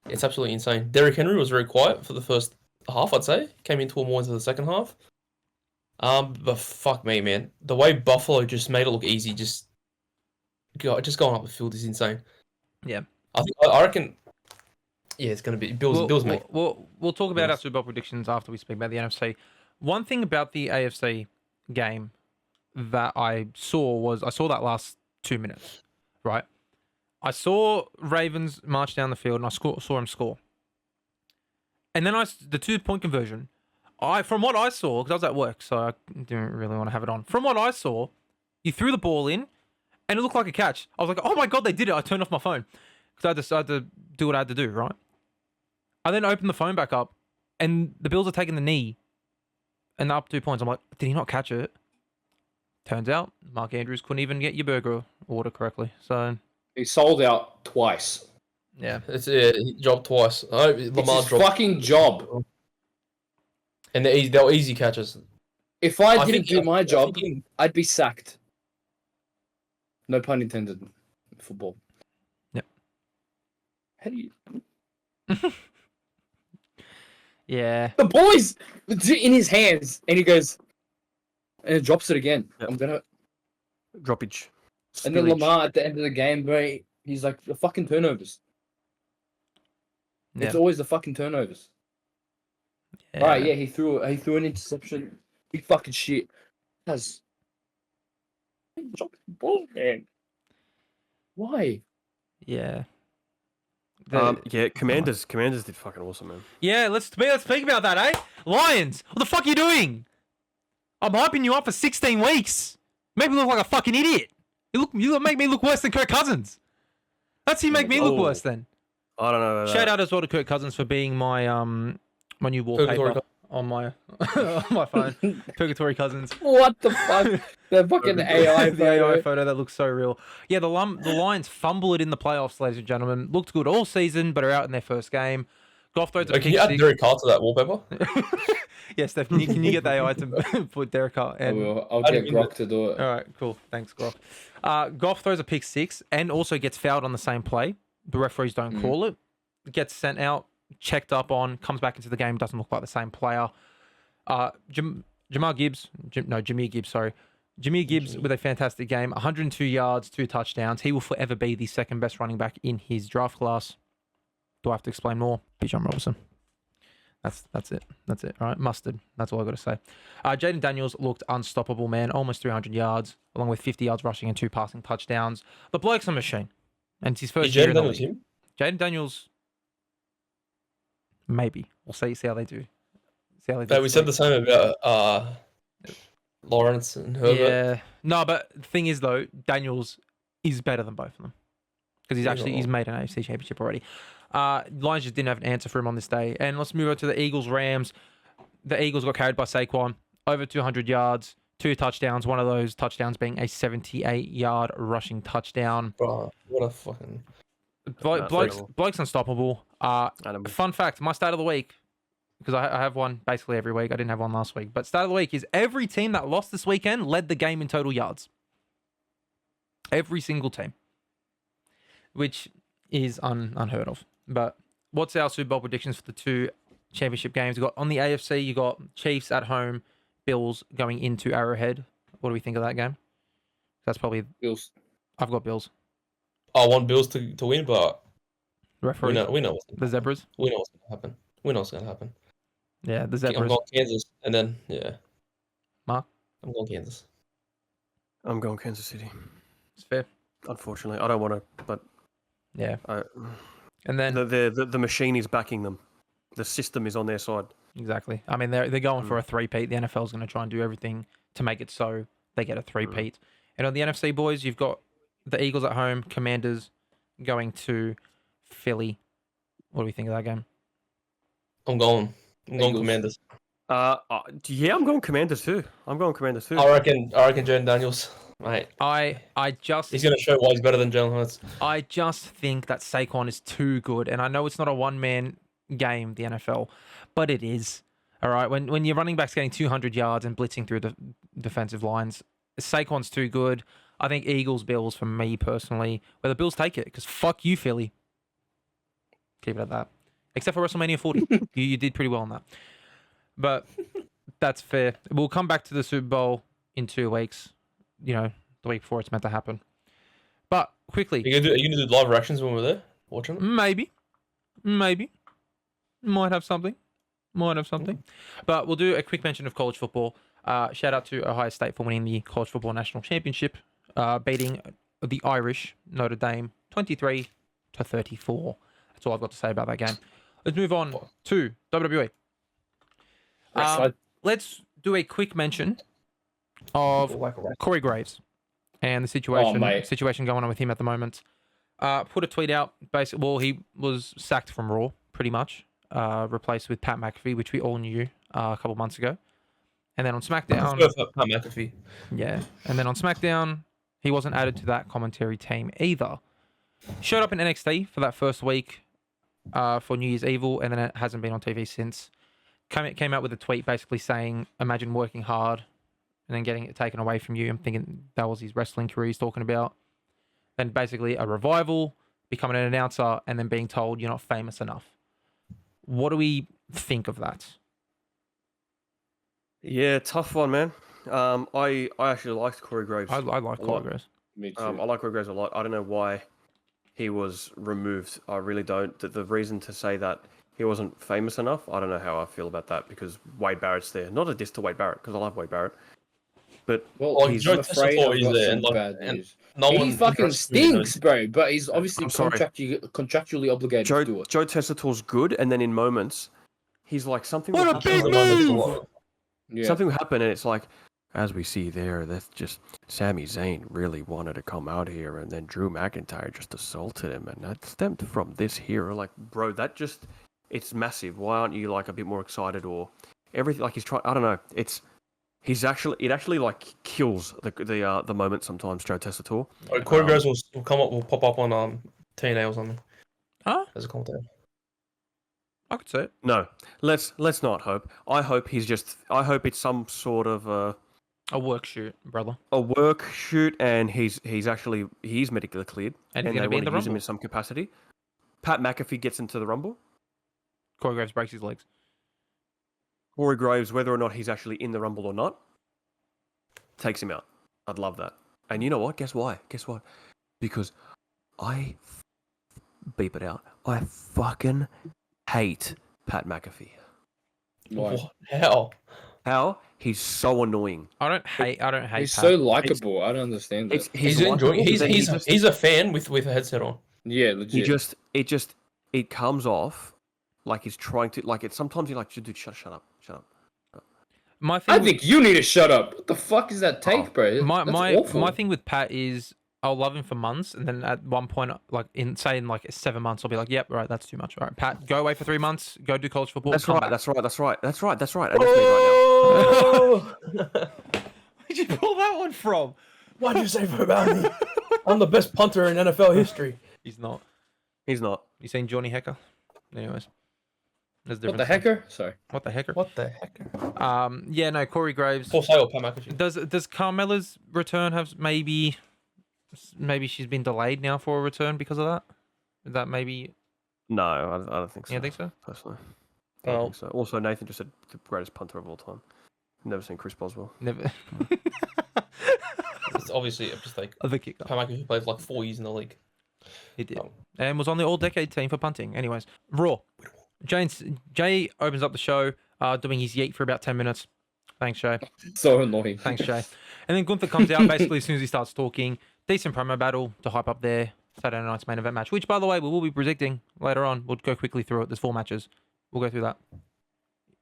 It's absolutely insane. Derrick Henry was very quiet for the first half, I'd say. Came into it more into the second half. But fuck me, man. The way Buffalo just made it look easy, just going up the field is insane. Yeah. I reckon. Yeah, it's gonna be Bills. Mate. We'll talk about our Bills. Super Bowl predictions after we speak about the NFC. One thing about the AFC game that I saw that last 2 minutes, right? I saw Ravens march down the field and I saw him score. And then the 2-point conversion, from what I saw, because I was at work, so I didn't really want to have it on. From what I saw, you threw the ball in and it looked like a catch. I was like, oh my God, they did it. I turned off my phone because I had to do what I had to do, right? I then opened the phone back up and the Bills are taking the knee and they're up 2 points. I'm like, did he not catch it? Turns out Mark Andrews couldn't even get your burger order correctly. So, He sold out twice. yeah. He dropped twice. It's Lamar his dropped, fucking job. and they were easy catches. If I think- didn't do my I job, think- I'd be sacked. No pun intended. Football. Yep. How do you... Yeah. The boy's in his hands, and he goes, and it drops it again. Yep. I'm gonna. Droppage. And then Spillage. Lamar at the end of the game, bro, he's like the fucking turnovers. Yeah. It's always the fucking turnovers. Right? Yeah, he threw an interception. Big fucking shit. Has drop the ball, man. Why? Yeah. Yeah, Commanders did fucking awesome, man. Yeah, let's speak about that, eh? Lions, what the fuck are you doing? I'm hyping you up for 16 weeks. Make me look like a fucking idiot. You make me look worse than Kirk Cousins. That's who make me look worse then. I don't know. Shout out as well to Kirk Cousins for being my my new wallpaper on my on my phone. Purgatory Cousins. What the fuck? The fucking AI The AI photo. photo that looks so real. Yeah, the Lions fumble it in the playoffs, ladies and gentlemen. Looked good all season, but are out in their first game. Goff throws a Can you add Derek Carr to that wallpaper? Yeah, Steph, can you get the AI to put Derek Carr? I will. I'll get Grok to do it. All right, cool. Thanks, Grok. Goff throws a pick 6 and also gets fouled on the same play. The referees don't call it. Gets sent out, checked up on, comes back into the game, doesn't look like the same player. Jameer Gibbs with a fantastic game. 102 yards, 2 touchdowns. He will forever be the second best running back in his draft class. Do I have to explain more? Bijan Robinson. That's it. That's it. All right, mustard. That's all I got to say. Jaden Daniels looked unstoppable, man. Almost 300 yards, along with 50 yards rushing and 2 passing touchdowns. The bloke's a machine, and it's his first year in the league. Jaden Daniels, maybe. We'll see how they do. We said the same about Lawrence and Herbert. Yeah. No, but the thing is though, Daniels is better than both of them because he's made an AFC championship already. Lions just didn't have an answer for him on this day. And let's move on to the Eagles-Rams. The Eagles got carried by Saquon, over 200 yards, 2 touchdowns. One of those touchdowns being a 78-yard rushing touchdown. Bro, what a fucking... Bloke's unstoppable. Fun fact, my stat of the week, because I have one basically every week. I didn't have one last week. But stat of the week is every team that lost this weekend led the game in total yards. Every single team. Which is unheard of. But what's our Super Bowl predictions for the 2 championship games? You got on the AFC, you got Chiefs at home, Bills going into Arrowhead. What do we think of that game? That's probably Bills. I've got Bills. I want Bills to win, but referee. We know the Zebras. We know what's gonna happen. We know what's gonna happen. Yeah, the Zebras. I'm going Kansas, and then Mark. I'm going Kansas. I'm going Kansas City. It's fair. Unfortunately, I don't want to, but yeah. And then the machine is backing them. The system is on their side. Exactly. I mean, they're going for a 3-peat. The NFL is going to try and do everything to make it so they get a 3-peat. And on the NFC, boys, you've got the Eagles at home, Commanders going to Philly. What do we think of that game? I'm going Commanders. Yeah, I'm going Commanders too. I reckon Jaden Daniels, mate. He's gonna show why he's better than Jalen Hurts. I just think that Saquon is too good, and I know it's not a one-man game, the NFL, but it is. All right, when your running back's getting 200 yards and blitzing through the defensive lines, Saquon's too good. I think Eagles, Bills for me personally. Where the Bills take it, because fuck you, Philly. Keep it at that. Except for WrestleMania 40, you did pretty well on that. But that's fair. We'll come back to the Super Bowl in 2 weeks. You know, the week before it's meant to happen. But quickly, are you gonna do live reactions when we're there watching them? Maybe. Might have something. But we'll do a quick mention of college football. Shout out to Ohio State for winning the College Football National Championship, beating the Irish Notre Dame 23-34. That's all I've got to say about that game. Let's move on to WWE. Let's do a quick mention of Corey Graves and the situation going on with him at the moment. Put a tweet out. Basically, well, he was sacked from Raw, pretty much, replaced with Pat McAfee, which we all knew a couple months ago. And then on SmackDown, Pat McAfee. Yeah, and then on SmackDown, he wasn't added to that commentary team either. Showed up in NXT for that first week for New Year's Evil, and then it hasn't been on TV since. Came out with a tweet basically saying, imagine working hard and then getting it taken away from you. I'm thinking that was his wrestling career he's talking about. Then basically a revival, becoming an announcer, and then being told you're not famous enough. What do we think of that? Yeah, tough one, man. I actually liked Corey Graves. I like Corey Graves. Me too. I like Corey Graves a lot. I don't know why he was removed. I really don't. The reason to say that he wasn't famous enough, I don't know how I feel about that, because Wade Barrett's there. Not a diss to Wade Barrett, because I love Wade Barrett. But he's afraid of bad news. He fucking stinks, bro. But he's obviously contractually obligated to do it. Joe Tessitore's good, and then in moments, he's like something. What a big move! Something will happen, and it's like, as we see there, that's just Sami Zayn really wanted to come out here, and then Drew McIntyre just assaulted him, and that stemmed from this here. Like, bro, that just, it's massive. Why aren't you like a bit more excited or everything? Like he's trying. I don't know. It actually like kills the moment sometimes. Joe Tessitore. Corey Graves will pop up on TNA or something. Huh? As a commentator. I could say it. No, let's not hope. I hope it's some sort of A work shoot, brother. a work shoot, and he's medically cleared, And and he's they going to be in want the to use him Rumble. in some capacity. Pat McAfee gets into the Rumble. Corey Graves breaks his legs. Corey Graves, whether or not he's actually in the Rumble or not, takes him out. I'd love that. And you know what? Guess why? Guess what? Because beep it out. I fucking hate Pat McAfee. Why? How? He's so annoying. I don't hate. He's Pat. so likable. I don't understand that. He's likable, enjoying. but then He's a fan with a headset on. Yeah, legit. It comes off like he's trying to, like, it's sometimes you're like, dude, shut up. My thing. I think you need to shut up. What the fuck is that take, bro? That's awful. My thing with Pat is I'll love him for months, and then at one point, like in 7 months, I'll be like, "Yep, right, that's too much. All right, Pat, go away for 3 months. Go do college football." That's right. And that's me right Oh! Where'd you pull that one from? Why'd you say about me? I'm the best punter in NFL history. He's not. now. He's not. You seen Johnny Hecker? Anyways, there's a What the difference. hecker? Sorry. What the hecker? What the heck? Yeah, no, Corey Graves. For sale, Pat McAfee. Does Carmella's return have maybe she's been delayed now for a return because of that? Is that maybe? No, I don't think so. You don't think so? Personally, I don't think so. Also, Nathan just said the greatest punter of all time. Never seen Chris Boswell. Never. It's obviously a mistake. The kicker. Pat McAfee played like 4 years in the league. He did. Oh. And was on the all-decade team for punting. Anyways, Raw. Jay opens up the show, doing his yeet for about 10 minutes. Thanks, Jay. So annoying. Thanks, Jay. And then Gunther comes out basically as soon as he starts talking. Decent promo battle to hype up their Saturday night's main event match, which, by the way, we will be predicting later on. We'll go quickly through it. There's 4 matches. We'll go through that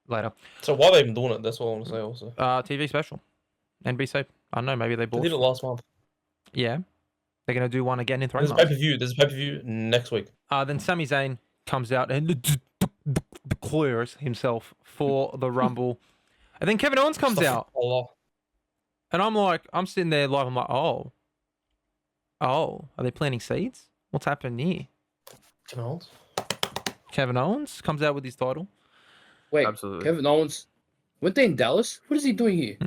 later. So why are they even doing it? That's all I want to say also. TV special. NBC. I don't know. Maybe they They bought. did it last month. Yeah. They're going to do one again in 3 There's a months. pay-per-view next week. Then Sami Zayn comes out and declares himself for the Rumble. And then Kevin Owens comes out. Allah. And I'm sitting there live. I'm like, oh, are they planting seeds? What's happening here? Kevin Owens comes out with his title. Wait, Absolutely. Kevin Owens, weren't they in Dallas? What is he doing here?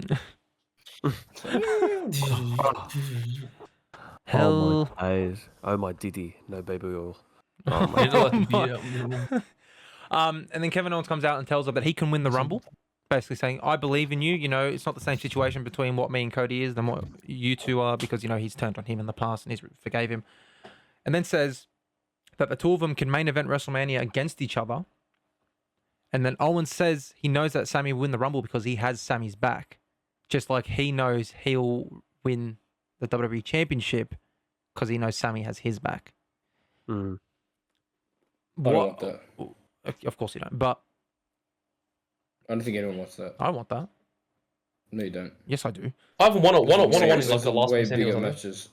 Hell. Oh my days. Oh my Diddy. No baby oil. And then Kevin Owens comes out and tells her that he can win the Rumble. Basically saying, I believe in you. You know, it's not the same situation between what me and Cody is than what you two are, because, you know, he's turned on him in the past and he's forgave him. And then says that the two of them can main event WrestleMania against each other. And then Owens says he knows that Sami will win the Rumble because he has Sami's back. Just like he knows he'll win the WWE Championship because he knows Sami has his back. Mm. I don't want that. Of course you don't, but I don't think anyone wants that. I want that. No, you don't. Yes, I do. I have one in like There's the last way place anyway. bigger matches.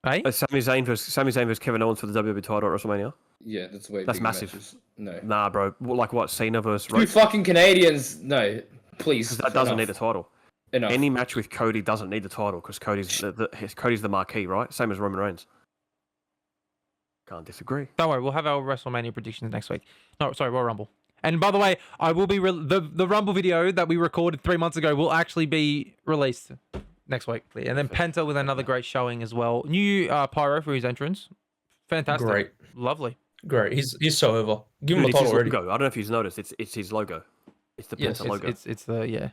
Hey? Sami Zayn versus Kevin Owens for the WWE title at WrestleMania. Yeah, that's way That's bigger massive. matches. No. Nah, bro. Like what? Cena versus Two fucking Canadians. No, please. Because that doesn't need the title. Enough. Any match with Cody doesn't need the title because Cody's the marquee, right? Same as Roman Reigns. Can't disagree. Don't worry, we'll have our WrestleMania predictions next week. No, sorry, Royal Rumble. And by the way, I will be the Rumble video that we recorded 3 months ago will actually be released next week. And then Penta with another great showing as well. New Pyro for his entrance. Fantastic. Great. Lovely. Great. He's so over. Give him Dude, a it's title his already. logo. I don't know if you've noticed. It's his logo. It's the Yes, Penta logo. It's the, yeah.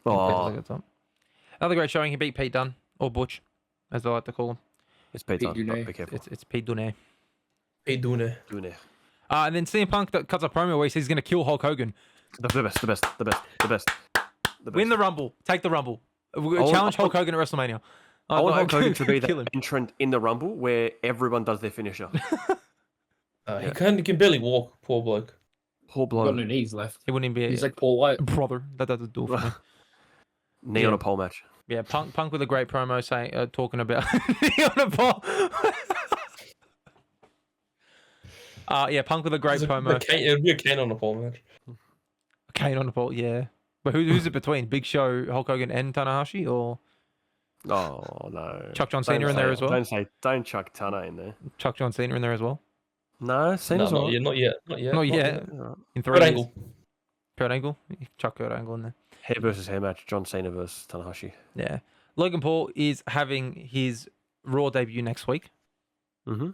Oh, Another great showing. He beat Pete Dunne, or Butch, as I like to call him. it's Pete Dunne. Dunne. Be careful. It's Pete Dunne. Hey, doing it. Doing it. And then CM Punk that cuts a promo where he says he's going to kill Hulk Hogan. The best. Win the Rumble. Take the Rumble. want- Challenge I Hulk want- Hogan at WrestleMania. I want Hulk Hogan to be Kill the him. entrant in the Rumble where everyone does their finisher. He can barely walk, poor bloke. Poor Got bloke. no knees left. He wouldn't even be He's like Paul White. brother. That doesn't do it for me. Knee on a pole match. Yeah, Punk with a great promo saying, talking about on a ball. Yeah, Punk with a great promo. It'd be a Kane on the pole match. Kane on the ball, yeah. But who's it between? Big Show, Hulk Hogan, and Tanahashi, or Oh no. Chuck John Cena in there as well? Don't chuck Tana in there. Chuck John Cena in there as well? No, No, Cena's not all right. yet, not yet, not yet. Not yet. All right. In 3 Kurt years. Angle. Kurt Angle? Chuck Kurt Angle in there. Hair versus hair match. John Cena versus Tanahashi. Yeah. Logan Paul is having his Raw debut next week. Mm-hmm.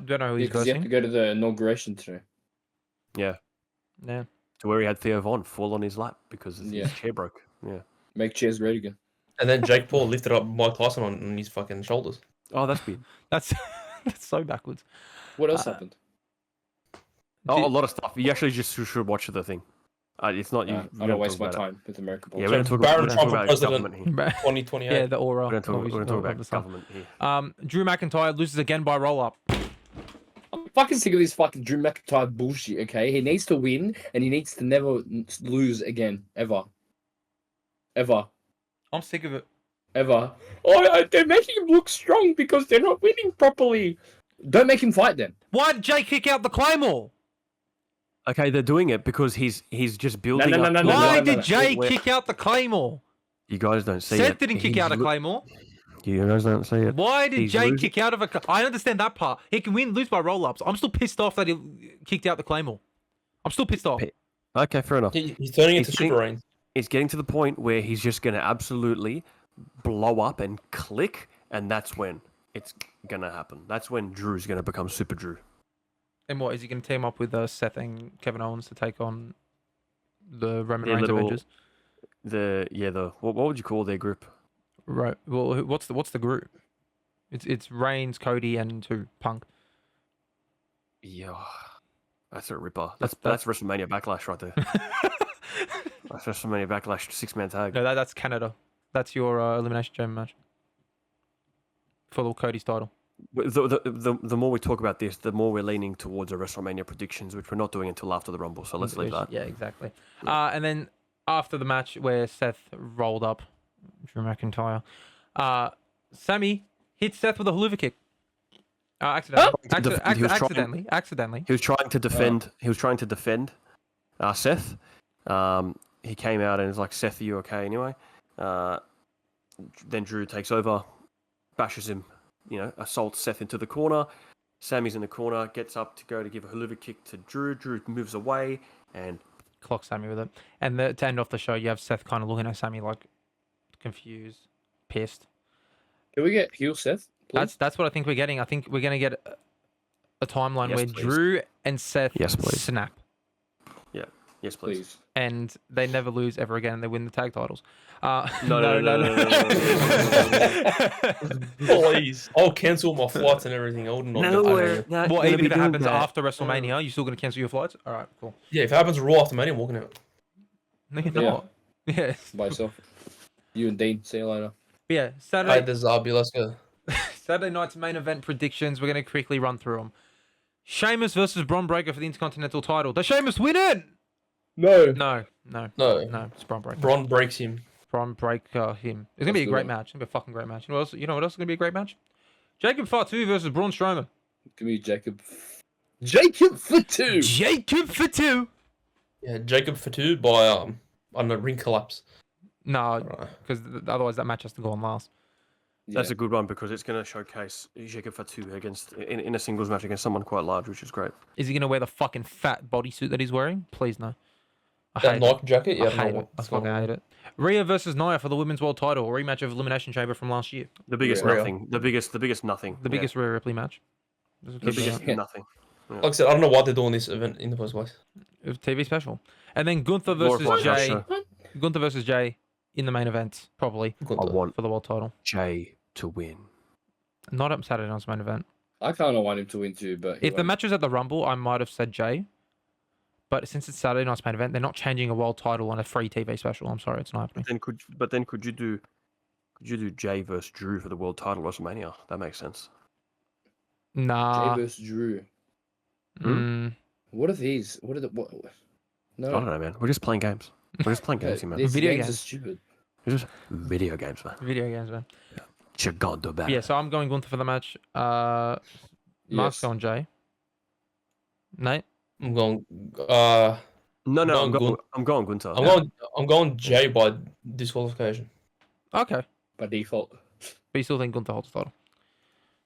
Don't know who he's Because you have to versing. go to the inauguration today. Yeah. Yeah. To where he had Theo Von fall on his lap because his Yeah. chair broke. Yeah. Make chairs great again. And then Jake Paul lifted up Mike Tyson on his fucking shoulders. Oh, that's weird. That's so backwards. What else happened? Oh, a lot of stuff. You actually just should watch the thing. It's not you. I don't waste my time with American Yeah, politics. we're Baron going to talk Trump for about president. government here. 2028. Yeah, the aura. We're going to obviously, talk of about the stuff. government here. Drew McIntyre loses again by roll up. I'm fucking sick of this fucking Drew McIntyre bullshit, okay? He needs to win, and he needs to never lose again. Ever. Ever. I'm sick of it. Ever. Oh, they're making him look strong because they're not winning properly. Don't make him fight then. Why did Jay kick out the Claymore? Okay, they're doing it because he's just building no, up. no, Why no, did no. Jay Where- kick out the Claymore? You guys don't see it. Seth didn't kick He's out a lo- Claymore. You guys don't see it. Why did He's Jay losing- kick out of a... I understand that part. He can lose by roll-ups. I'm still pissed off that he kicked out the Claymore. I'm still pissed off. Okay, fair enough. He's turning into He's Super Reigns. It's getting to the point where he's just going to absolutely blow up and click, and that's when it's going to happen. That's when Drew's going to become Super Drew. And what, is he going to team up with Seth and Kevin Owens to take on the Roman Their Reigns little- Avengers? What would you call their group? Right. Well, what's the group? It's Reigns, Cody, and who? Punk. Yeah, that's a ripper. That's- That's WrestleMania Backlash right there. That's WrestleMania Backlash 6-man tag. No, that's Canada. That's your Elimination Chamber match. For Cody's title. The more we talk about this, the more we're leaning towards our WrestleMania predictions, which we're not doing until after the Rumble. So let's leave that. Yeah, exactly. And then after the match where Seth rolled up Drew McIntyre, Sammy hit Seth with a haluva kick. Accidentally. He was trying- Accidentally. He was trying to defend. He was trying to defend Seth. He came out and was like, "Seth, are you okay?" Anyway, then Drew takes over, bashes him. Assaults Seth into the corner. Sammy's in the corner, gets up to go to give a haluva kick to Drew. Drew moves away and Clock Sammy with it. And to end off the show, you have Seth kind of looking at Sammy like confused, pissed. Can we get heel Seth? Please? That's what I think we're getting. I think we're going to get a timeline Yes, where please. Drew and Seth Yes, please. snap. yes, please. Please. And they never lose ever again. And they win the tag titles. No. Please. I'll cancel my flights and everything. I would not get paid. Well, even if it happens after WrestleMania, you still going to cancel your flights? All right, cool. Yeah, if it happens Raw after Mania, I'm walking out. No, you're Yeah. not. Yeah. By yourself. You and Dean. See you later. But yeah, Hey, Saturday, there's Zabi. Let's go. Saturday night's main event predictions. We're going to quickly run through them. Sheamus versus Bron Breakker for the Intercontinental title. Does Sheamus win it? No. No. No. It's Bron Breakker. Braun breaks him. Bron Breakker him. It's going to be a Let's do great it. match. It's going to be a fucking great match. You know what else is going to be a great match? Jacob Fatu versus Braun Strowman. Give me Jacob. Jacob for two. Jacob Fatu. Yeah, Jacob Fatu by I don't know, ring collapse. No, Right. because otherwise that match has to go on last. That's a good one because it's going to showcase Jacob Fatu against in a singles match against someone quite large, which is great. Is he going to wear the fucking fat bodysuit that he's wearing? Please no. I That hate Nike jacket? Yeah, I I don't hate know it. I what's fucking going on. hate it. Rhea versus Nia for the women's world title, a rematch of Elimination Chamber from last year. The biggest Real. nothing. The biggest nothing. The biggest Rhea Ripley match. This is The gonna be biggest a nothing. Like I said, I don't know why they're doing this event in the first place. TV special. And then Gunther versus Glorified house Jay. show. Gunther versus Jay in the main event, probably, I want for the world title. Jay to win. Not at Saturday night's main event. I kind of want him to win too, but If the match was at the Rumble, I might have said Jay. But since it's Saturday night's main event, they're not changing a world title on a free TV special. I'm sorry, it's not happening. Then could you do Jay versus Drew for the world title at WrestleMania? That makes sense. Nah. Jay versus Drew. Mm, What are these? What are the what? No, I don't know, man. We're just playing games. We're just playing games, here, man. These Video games games. are stupid. It's just video games, man. Video games, man. Chicago back. Yeah, so I'm going Gunther for the match. Mark's Yes. going Jay. Nate? I'm going. No, I'm going I'm going Gunther. I'm going Jay by disqualification. Okay. By default. But you still think Gunther holds the title?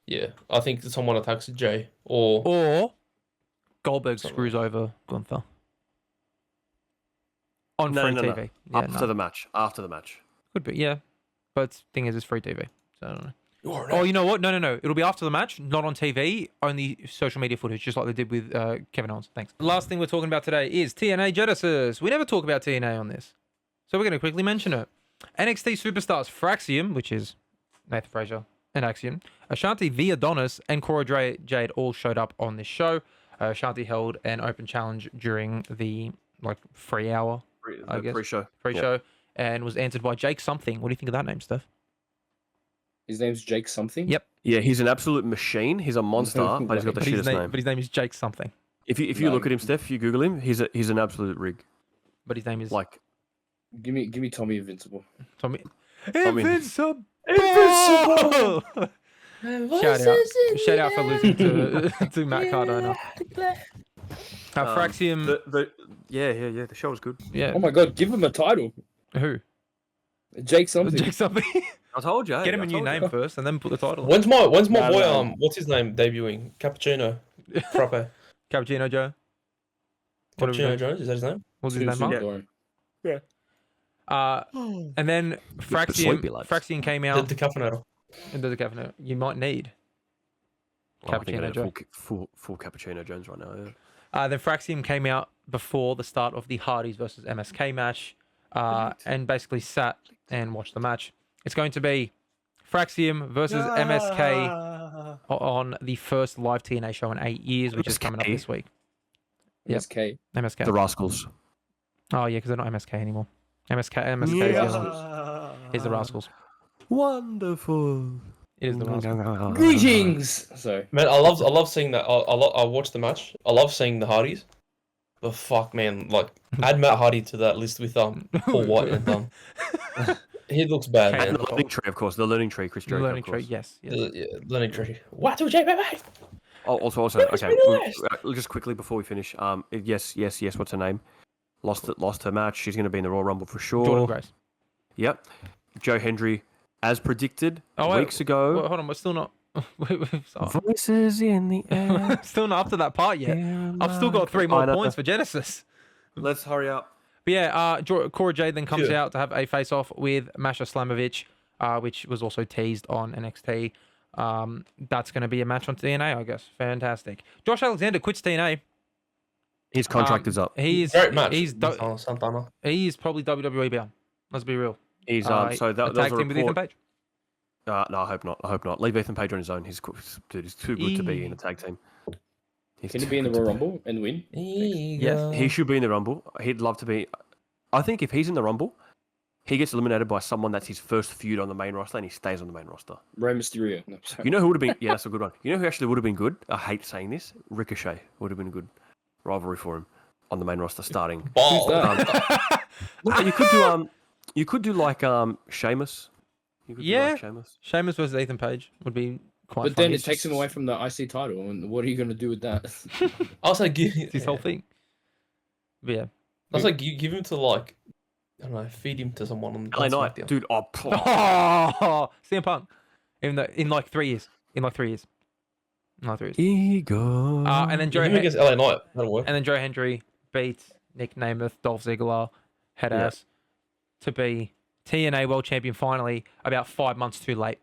Yeah, I think someone attacks Jay or Or Goldberg Something screws over Gunther. On No, free no, no. TV. Yeah, After the match. After the match. Could be, yeah. But thing is, it's free TV. So I don't know. You're Oh, you know what? No. It'll be after the match, not on TV, only social media footage, just like they did with Kevin Owens. Thanks. The last thing we're talking about today is TNA Genesis. We never talk about TNA on this. So we're going to quickly mention it. NXT superstars Fraxium, which is Nathan Frazier and Axiom, Ashanti V. Adonis, and Cora Jade all showed up on this show. Ashanti held an open challenge during the free hour, I guess, Pre-show. pre-show, and was answered by Jake something. What do you think of that name, Steph? His name's Jake something? Yep. Yeah, he's an absolute machine. He's a monster, but he's got the But his shittest name. But his name is Jake something. If you look at him, Steph, if you Google him, he's an absolute rig. But his name is Like Give me Tommy Invincible. Tommy. Tommy- Invincible. Invincible! Shout out for losing to Matt Cardona. Fraxium. Yeah. The show was good. Yeah. Oh my god, give him a title. Who? Jake something. Jake something. I told you. Get him a new name first, and then put the title. When's my No, boy no. what's his name debuting? Cappuccino. Frappe. Cappuccino Joe. What are we Cappuccino doing? Jones, is that his name? What's his name? Mark? Dorian. And then sleepy, lads. Fraxium came The out. decaffeinator. And there's a caffeinator. You might need. Oh, I think I Cappuccino need Joe. a full cappuccino Jones right now. Yeah. Then Fraxium came out before the start of the Hardys versus MSK match, and basically sat and watched the match. It's going to be Fraxium versus MSK on the first live TNA show in 8 years, which is coming up this week. Yep. SK. MSK. The Rascals. Oh yeah, because they're not MSK anymore. MSK is the Rascals. Wonderful. It is the Rascals. Greetings. Sorry. Man, I love seeing that. I watched the match. I love seeing the Hardys. But fuck, man, add Matt Hardy to that list with Paul White and he looks bad, Okay, man. And the learning tree, of course. The learning tree, Chris Jericho. Learning of course. tree, yes. Yeah, learning tree. What do J baby? Oh, also, Where's okay. my list? Just quickly before we finish. Yes. What's her name? Lost her match. She's going to be in the Royal Rumble for sure. Jordan Grace. Yep. Joe Hendry, as predicted Oh, weeks ago. Hold on, we're still not. Voices in the air. Still not up to that part yet. I've still got 3 more points for Genesis. Let's hurry up. But yeah, Cora Jade then comes Yeah. out to have a face-off with Masha Slamovich, which was also teased on NXT. That's going to be a match on TNA, I guess. Fantastic. Josh Alexander quits TNA. His contract is up. He's Great match. He's Santana. he's probably WWE bound. Let's be real. He's so that was tag a team with Ethan report. Page. No, I hope not. Leave Ethan Page on his own. He's too good to be in a tag team. Can he be in the Royal Rumble and win? Yes. He should be in the Rumble. He'd love to be. I think if he's in the Rumble, he gets eliminated by someone that's his first feud on the main roster, and he stays on the main roster. Rey Mysterio. No, sorry. You know who would have been? Yeah, that's a good one. You know who actually would have been good? I hate saying this. Ricochet would have been a good rivalry for him on the main roster starting. Ball. No, you could do like Sheamus. You could do Yeah. like Sheamus. Sheamus versus Ethan Page would be quite But funny. then it takes him away from the IC title, and what are you going to do with that? I was like, It's his whole thing. But yeah. I was like, you give him to I don't know, feed him to someone on LA Knight, SmackDown. dude. Oh, Oh, CM Punk. In like 3 years. In like 3 years. No, 3 years. ego. And then Give him against LA Knight. That'll work. And then Joe Hendry beat Nick Namath, Dolph Ziggler, head Yeah. ass, to be TNA World Champion finally about 5 months too late.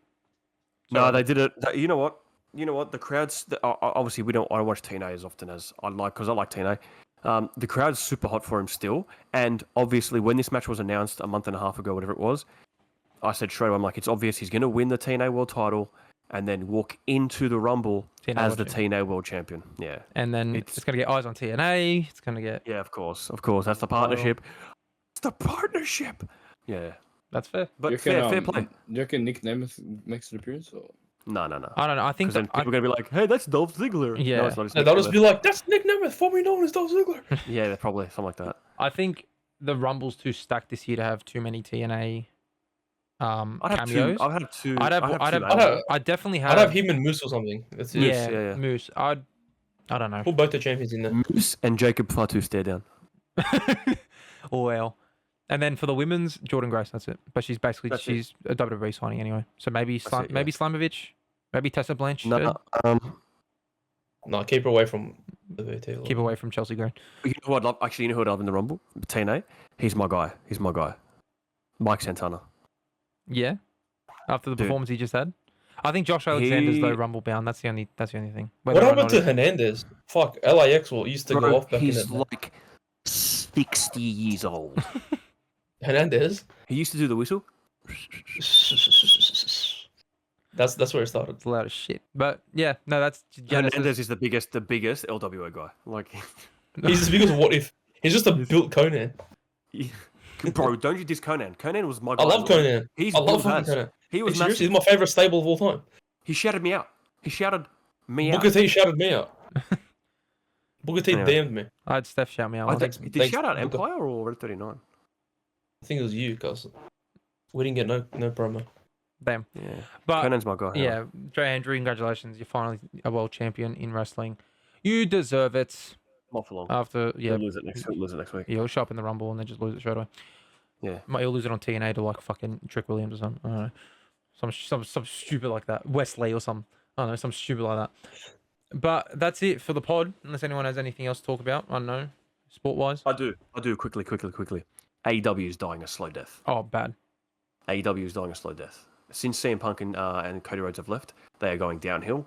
No, they did it. You know what? The crowds. Obviously, I don't watch TNA as often as I like because I like TNA. The crowd's super hot for him still, and obviously, when this match was announced a month and a half ago, whatever it was, I said straight away, I'm like, it's obvious he's going to win the TNA World Title and then walk into the Rumble TNA as World the Champion. TNA World Champion. Yeah, And then It's- it's going to get eyes on TNA. It's going to get... yeah, of course. That's the partnership. It's the partnership. Yeah, That's fair. but You fair reckon, play. Do you reckon Nick Nemeth makes an appearance? Or? No. I don't know. I think Because then that... people are going to be like, hey, that's Dolph Ziggler. Yeah. No, it's not. It's No, Nick they'll just Nemeth. be like, that's Nick Nemeth, formerly known as Dolph Ziggler. Yeah, probably something like that. I think the Rumble's too stacked this year to have too many TNA I'd have two. cameos. I'd have two. I'd have. I'd definitely have. I'd have him and Moose or something. That's it. Yeah, Moose. I don't know. Put both the champions in there. Moose and Jacob Fatu stare down. Oh well. And then for the women's, Jordan Grace. That's it. But she's basically That's she's a WWE signing anyway. So maybe it, maybe Slamovich, maybe Tessa Blanche. No, No, keep her away from the VT. Keep away from Chelsea Green. you know who I'd love? Actually, you know who I'd love in the Rumble? TNA. He's my guy. Mike Santana. Yeah. After the Dude. performance he just had, I think Josh Alexander's though Rumble bound. That's the only thing. What Whether or happened not to it- Hernandez? Fuck, LAX used to go off back in he's the like 60 years old. Hernandez. He used to do the whistle. That's where it started. It's loud as shit. But yeah, no, that's Genesis. Hernandez is the biggest LWO guy. Like, He's as big as What If. He's just a built Conan. bro, don't you diss Conan? Conan was my guy. I love Conan. He's I love built fucking as. Conan. He was He's seriously massive. my favorite stable of all time. He shouted me out. He shouted me out. Booker T shouted me out. Booker T Anyway. damned me. I had Steph shout me out. I once. think, did he thanks, shout out Booker. Empire or Red 39? I think it was you, cuz we didn't get no promo. Damn. Yeah. But Conan's my guy. yeah, Hendry, congratulations. You're finally a world champion in wrestling. You deserve it. Not for long. After He'll yeah, lose it next week. he'll show up in the Rumble and then just lose it straight away. Yeah. He'll lose it on TNA to like fucking Trick Williams or something. I don't know. Some stupid like that. Wesley or some. I don't know, some stupid like that. But that's it for the pod. Unless anyone has anything else to talk about. I don't know. Sport wise. I do. Quickly. AEW is dying a slow death. Oh, bad. AEW is dying a slow death. Since CM Punk and Cody Rhodes have left, they are going downhill.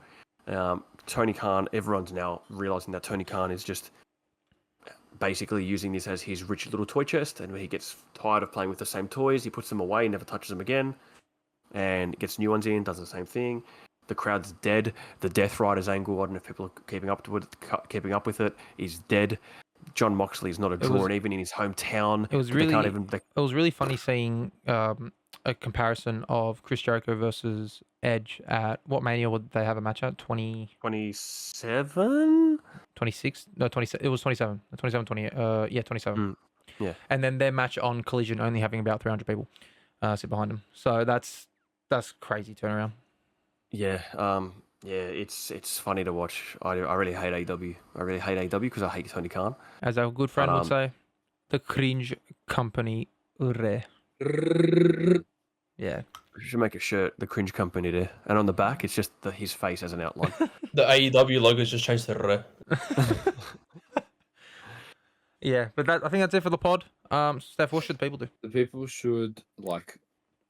Tony Khan, everyone's now realizing that Tony Khan is just basically using this as his rich little toy chest, and when he gets tired of playing with the same toys, he puts them away, never touches them again, and gets new ones in, does the same thing. The crowd's dead. The Death Riders angle, I don't know if people are keeping up with it, is dead. John Moxley is not a draw, and even in his hometown, It was really funny seeing a comparison of Chris Jericho versus Edge at what Mania would they have a match at? 27? 26? No, 27. It was 27. 27, 28. Yeah, 27. Yeah. And then their match on Collision only having about 300 people sit behind them. So that's crazy turnaround. Yeah, it's funny to watch. I really hate AEW. I really hate AEW because I hate Tony Khan. As our good friend would say, the cringe company. Yeah. We should make a shirt, the Cringe Company there, and on the back it's just his face as an outline. The AEW logo's just changed to R. Yeah, but I think that's it for the pod. Steph, what should people do? The people should like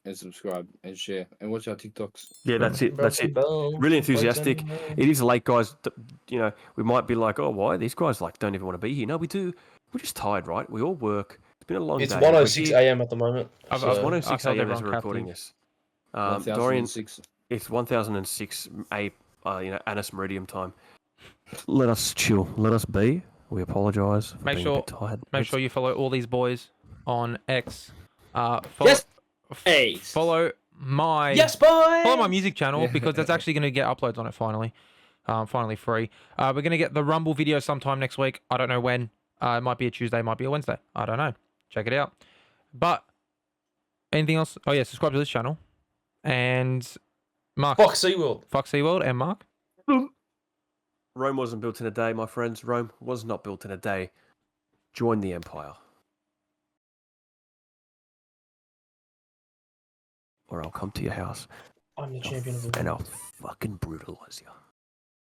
and subscribe and share and watch our TikToks. Yeah, that's it. Really enthusiastic. It is late, guys. You know, we might be like, oh, why these guys like don't even want to be here? No, we do. We're just tired, right? We all work. It's been a long It's day. 1:06 a.m. at the moment. I've- so- It's 1:06 I've a.m. as everyone we're recording captive. this. Dorian, 1006. it's 1006 Annus Meridium time. Let us chill. Let us be. We apologise for Make being sure- a bit tired. Make sure you follow all these boys on X. Yes, Hey. Follow my Yes, boy. follow my music channel Yeah. because that's actually going to get uploads on it finally. Finally free. We're going to get the Rumble video sometime next week. I don't know when. It might be a Tuesday, might be a Wednesday. I don't know. Check it out. But anything else? Oh yeah, subscribe to this channel. And Mark. Fuck SeaWorld. Fuck SeaWorld and Mark. Rome wasn't built in a day, my friends. Rome was not built in a day. Join the Empire. Or I'll come to your house I'm the champion of the world. and I'll fucking brutalize you.